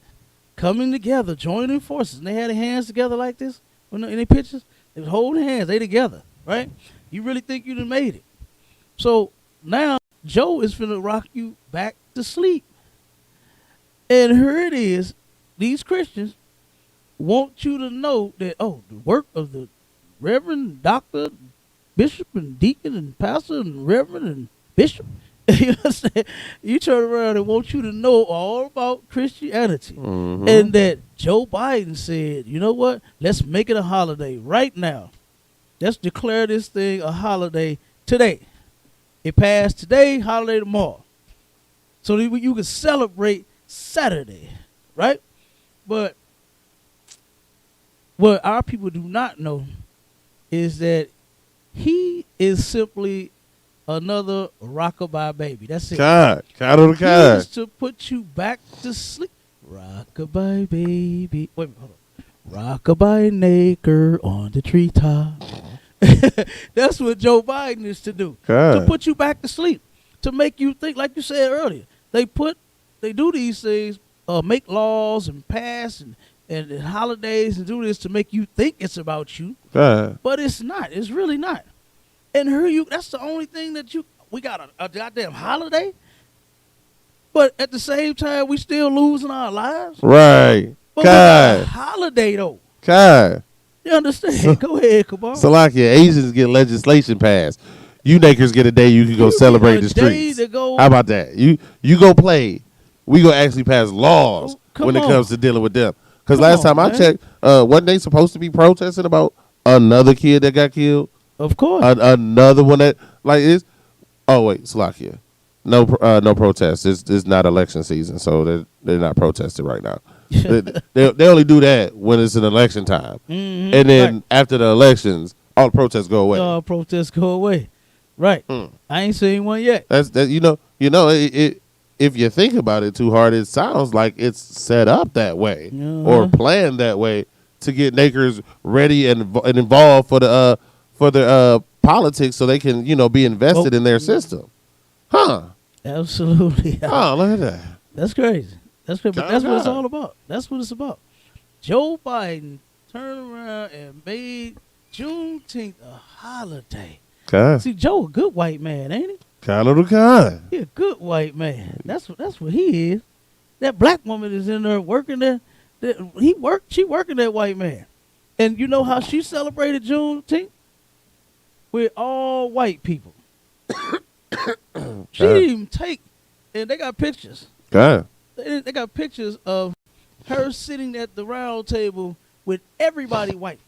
coming together, joining forces, and they had their hands together like this in their pictures, they was holding hands, they together, right? You really think you done made it. So now Joe is finna rock you back to sleep. And here it is, these Christians want you to know that, the work of the Reverend, Doctor, Bishop, and Deacon, and Pastor, and Reverend, and Bishop, you understand? You turn around and want you to know all about Christianity. And that Joe Biden said, you know what? Let's make it a holiday right now. Let's declare this thing a holiday today. It passed today, holiday tomorrow. So that you can celebrate Saturday, right? But what our people do not know is that he is simply another rockabye baby. That's it. God on the God. Here's to put you back to sleep. Rockabye baby. Wait a minute, hold on. Rockabye nacre on the treetop. That's what Joe Biden is to do. God. To put you back to sleep. To make you think, like you said earlier. They do these things, make laws and pass and holidays and do this to make you think it's about you. God. But it's not. It's really not. And that's the only thing that we got a goddamn holiday. But at the same time, we still losing our lives. Right. But we got a holiday though. God. You understand? Go ahead, come on. So like Asians get legislation passed. You Nakers get a day you can go celebrate the streets. How about that? You go play. We gonna actually pass laws when it comes to dealing with them. Because last time I checked, wasn't they supposed to be protesting about another kid that got killed? Of course. Another one that like is. Oh wait, Slovakia. No protests. It's not election season, so they're not protesting right now. they only do that when it's an election time, and then after the elections, all the protests go away. All protests go away. Right. I ain't seen one yet. That's that. If you think about it too hard, it sounds like it's set up that way or planned that way to get Nakers ready and involved for the politics, so they can be invested in their system. Huh? Absolutely. Oh, look at that. That's crazy. That's crazy. But that's what it's all about. That's what it's about. Joe Biden turned around and made Juneteenth a holiday. Okay. See, Joe a good white man, ain't he? Kind of the kind. He a good white man. That's what he is. That black woman is in there working there. She working that white man. And you know how she celebrated Juneteenth? With all white people. She didn't even take, and they got pictures. Okay. They got pictures of her sitting at the round table with everybody white.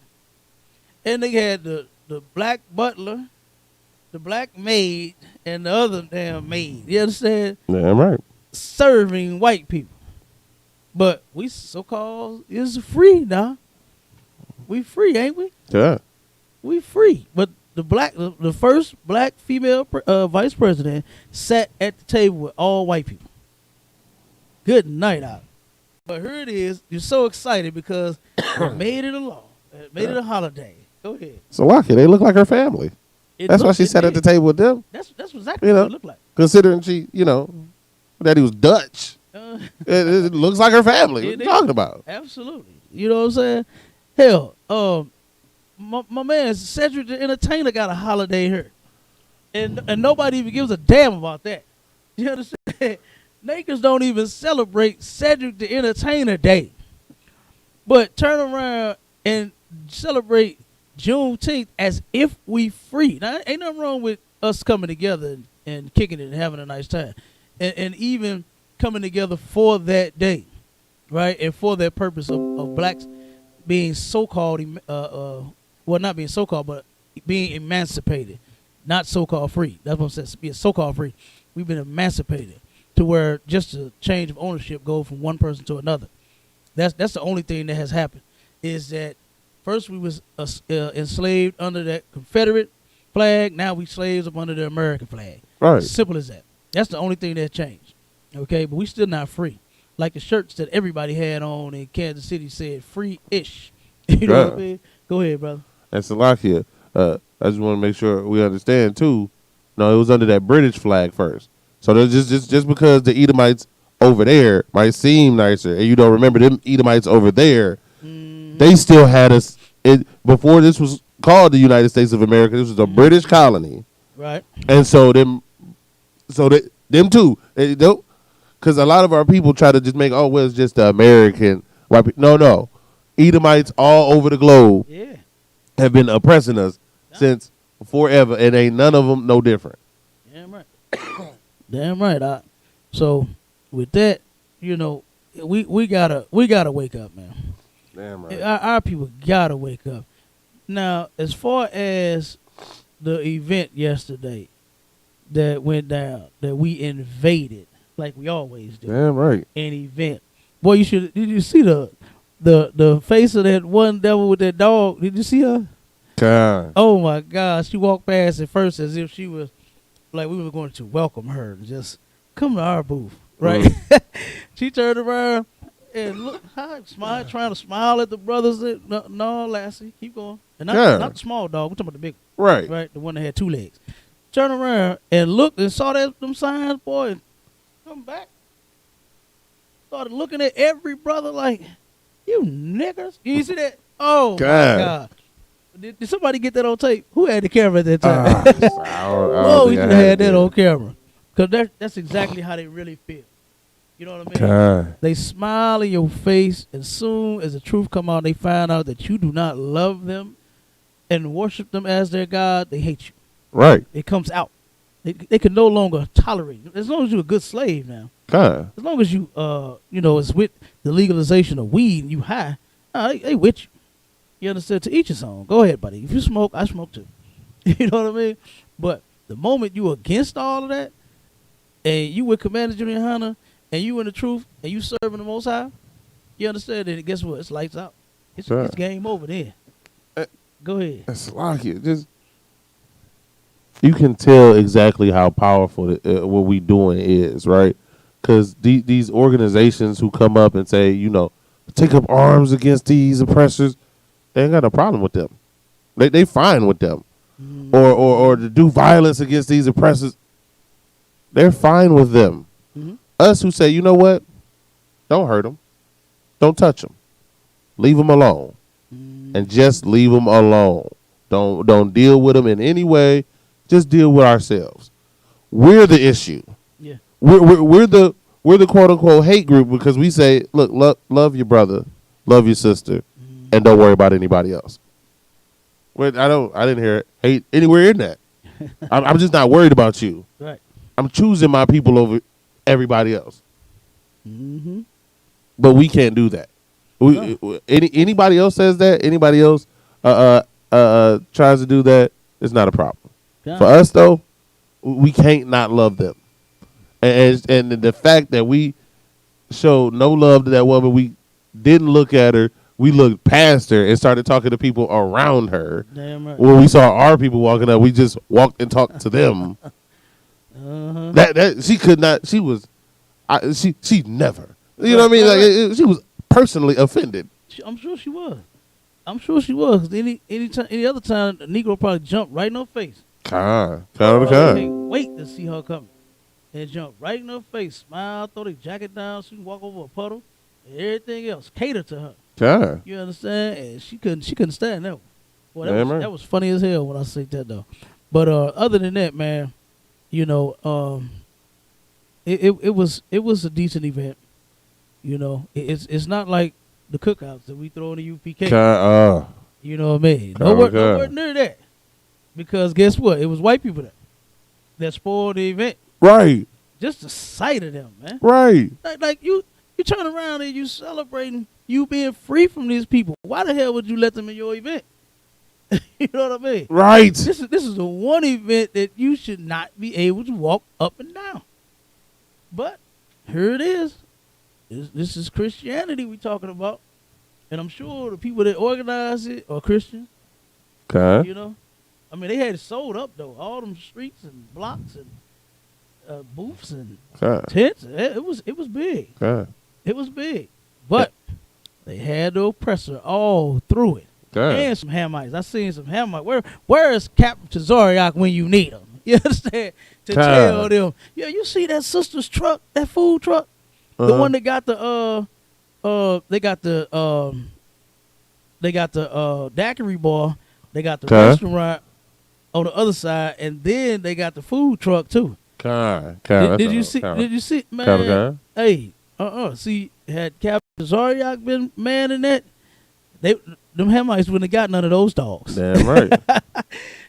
And they had the black butler, the black maid, and the other damn maid. You understand? Yeah, right. Serving white people. But we so-called is free now. We free, ain't we? Yeah. We free. But the first black female vice president sat at the table with all white people. Good night out. But here it is. You're so excited because it made it a law. It made it a holiday. Go ahead. So lucky they look like her family. That's why she sat at the table with them. That's exactly what it looked like. Considering she, that he was Dutch. It looks like her family. What are you talking about? Absolutely. You know what I'm saying? Hell, my man Cedric the Entertainer got a holiday here. And nobody even gives a damn about that. You understand? Nakers don't even celebrate Cedric the Entertainer Day. But turn around and celebrate Juneteenth as if we free. Now, ain't nothing wrong with us coming together and kicking it and having a nice time. And even coming together for that day, right? And for that purpose of blacks being so-called, not being so-called, but being emancipated. Not so-called free. That's what I'm saying. Being so-called free. We've been emancipated to where just a change of ownership goes from one person to another. That's the only thing that has happened, is that first we was enslaved under that Confederate flag. Now we slaves up under the American flag. Right. Simple as that. That's the only thing that changed. Okay, but we still not free. Like the shirts that everybody had on in Kansas City said free-ish. You know what I mean? Go ahead, brother. And Salakia, I just want to make sure we understand too. No, it was under that British flag first. So there's just because the Edomites over there might seem nicer, and you don't remember them Edomites over there, they still had us. Before this was called the United States of America, this was a British colony, right? And so them too. They don't, because a lot of our people try to just make it's just the American white people. No, Edomites all over the globe have been oppressing us since forever, and ain't none of them no different. Damn right. Damn right. So with that, we gotta wake up, man. Damn right. Our people gotta wake up. Now, as far as the event yesterday that went down, that we invaded, like we always do. Damn right. An event. Boy, did you see the face of that one devil with that dog? Did you see her? God. Oh my God. She walked past at first as if she was like we were going to welcome her and just come to our booth, right? She turned around and look, hi, smile, trying to smile at the brothers. No, Lassie, keep going. And not the small dog. We're talking about the big one. Right. Right, the one that had 2 legs. Turned around and looked and saw them signs, boy, and come back. Started looking at every brother like, you niggers. You see that? Oh, my God. Did somebody get that on tape? Who had the camera at that time? Oh, we should have had that on camera. Because that's exactly how they really feel. You know what I mean? God. They smile in your face, and soon as the truth come out, they find out that you do not love them and worship them as their God. They hate you. Right. It comes out. They can no longer tolerate you. As long as you're a good slave now. God. As long as you, it's with the legalization of weed and you high, they with you. You understand? To each his own. Go ahead, buddy. If you smoke, I smoke too. You know what I mean? But the moment you against all of that, and you with Commander Junior Hunter, and you in the truth, and you serving the Most High, you understand? And guess what? It's lights out. It's game over then. Go ahead. It's like it. Just you can tell exactly how powerful what we doing is, right? Because these organizations who come up and say, take up arms against these oppressors, they ain't got no problem with them. They fine with them. Mm-hmm. Or to do violence against these oppressors, they're fine with them. Mm-hmm. Us who say, you know what? Don't hurt them. Don't touch them. Leave them alone. Mm-hmm. And just leave them alone. Don't deal with them in any way. Just deal with ourselves. We're the issue. Yeah. We're the quote unquote hate group because we say, look, love your brother, love your sister, and don't worry about anybody else. Well, I didn't hear hate anywhere in that. I'm just not worried about you. Right. I'm choosing my people over everybody else. Mm-hmm. But we can't do that. Anybody else says that, anybody else tries to do that, it's not a problem. For us though, we can't not love them. And the fact that we showed no love to that woman, we didn't look at her, we looked past her and started talking to people around her. Damn right. When we saw our people walking up, we just walked and talked to them. Uh-huh. That she could not. She was. She never. You know what I mean? Like she was personally offended. I'm sure she was. Any other time, the Negro probably jumped right in her face. Can't wait to see her coming. And jump right in her face, smile, throw the jacket down, she can walk over a puddle, and everything else cater to her. God. You understand? And she couldn't stand that one. Boy, that was funny as hell when I say that though. But other than that, man, it was a decent event. It's not like the cookouts that we throw in the UPK. You know what I mean? Nowhere near that. Because guess what? It was white people that spoiled the event. Right. Just the sight of them, man. Right. Like you turn around and you celebrating you being free from these people. Why the hell would you let them in your event? You know what I mean? Right. This is the one event that you should not be able to walk up and down. But here it is. This is Christianity we talking about. And I'm sure the people that organize it are Christians. Okay. I mean, they had it sold up, though. All them streets and blocks and booths and tents. It was big. It was big. But they had the oppressor all through it. And some Hamites. I seen some Hamites. Where is Captain Tazariak when you need him? You understand? To tell them, you see that sister's truck, that food truck? The one that got they got the daiquiri bar. They got the restaurant on the other side, and then they got the food truck too. Did you see, man? Hey, see, had Captain Zariak been manning that, them Hamites wouldn't have got none of those dogs. Damn right.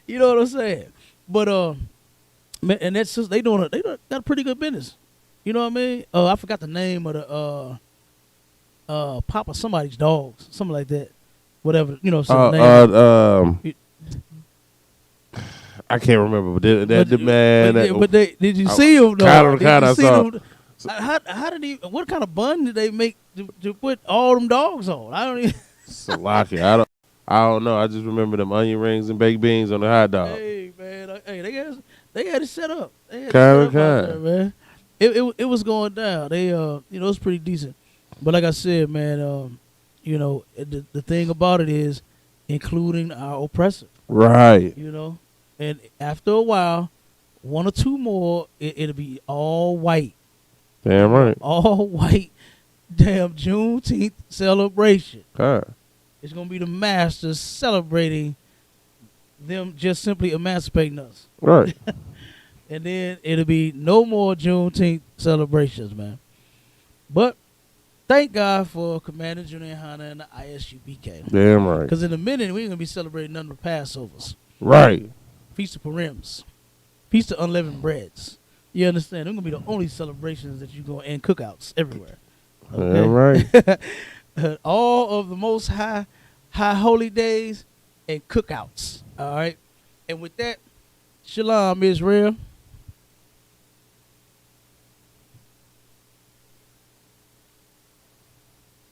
You know what I'm saying? But and that's just they got a pretty good business. You know what I mean? I forgot the name of the Papa somebody's dogs, something like that. Whatever, name. I can't remember, but the man. Did you see him? I saw. How did he? What kind of bun did they make to put all them dogs on? I don't even. Salaki. I don't know. I just remember them onion rings and baked beans on the hot dog. Hey man, They had it set up. They had it Kind set of up out there, kind. man. It was going down. They it was pretty decent. But like I said, man, the thing about it is including our oppressor. Right. And after a while, one or two more, it'll be all white. Damn right. All white damn Juneteenth celebration. God. It's gonna be the masters celebrating them just simply emancipating us. Right. And then it'll be no more Juneteenth celebrations, man. But thank God for Commander Junior Hanna and the ISUBK. Damn right. Because in a minute, we ain't going to be celebrating nothing but Passovers. Right. Feast of Purims. Feast of Unleavened Breads. You understand? They're going to be the only celebrations that you go and cookouts everywhere. Damn right. All of the most high holy days and cookouts. All right? And with that, shalom, Israel.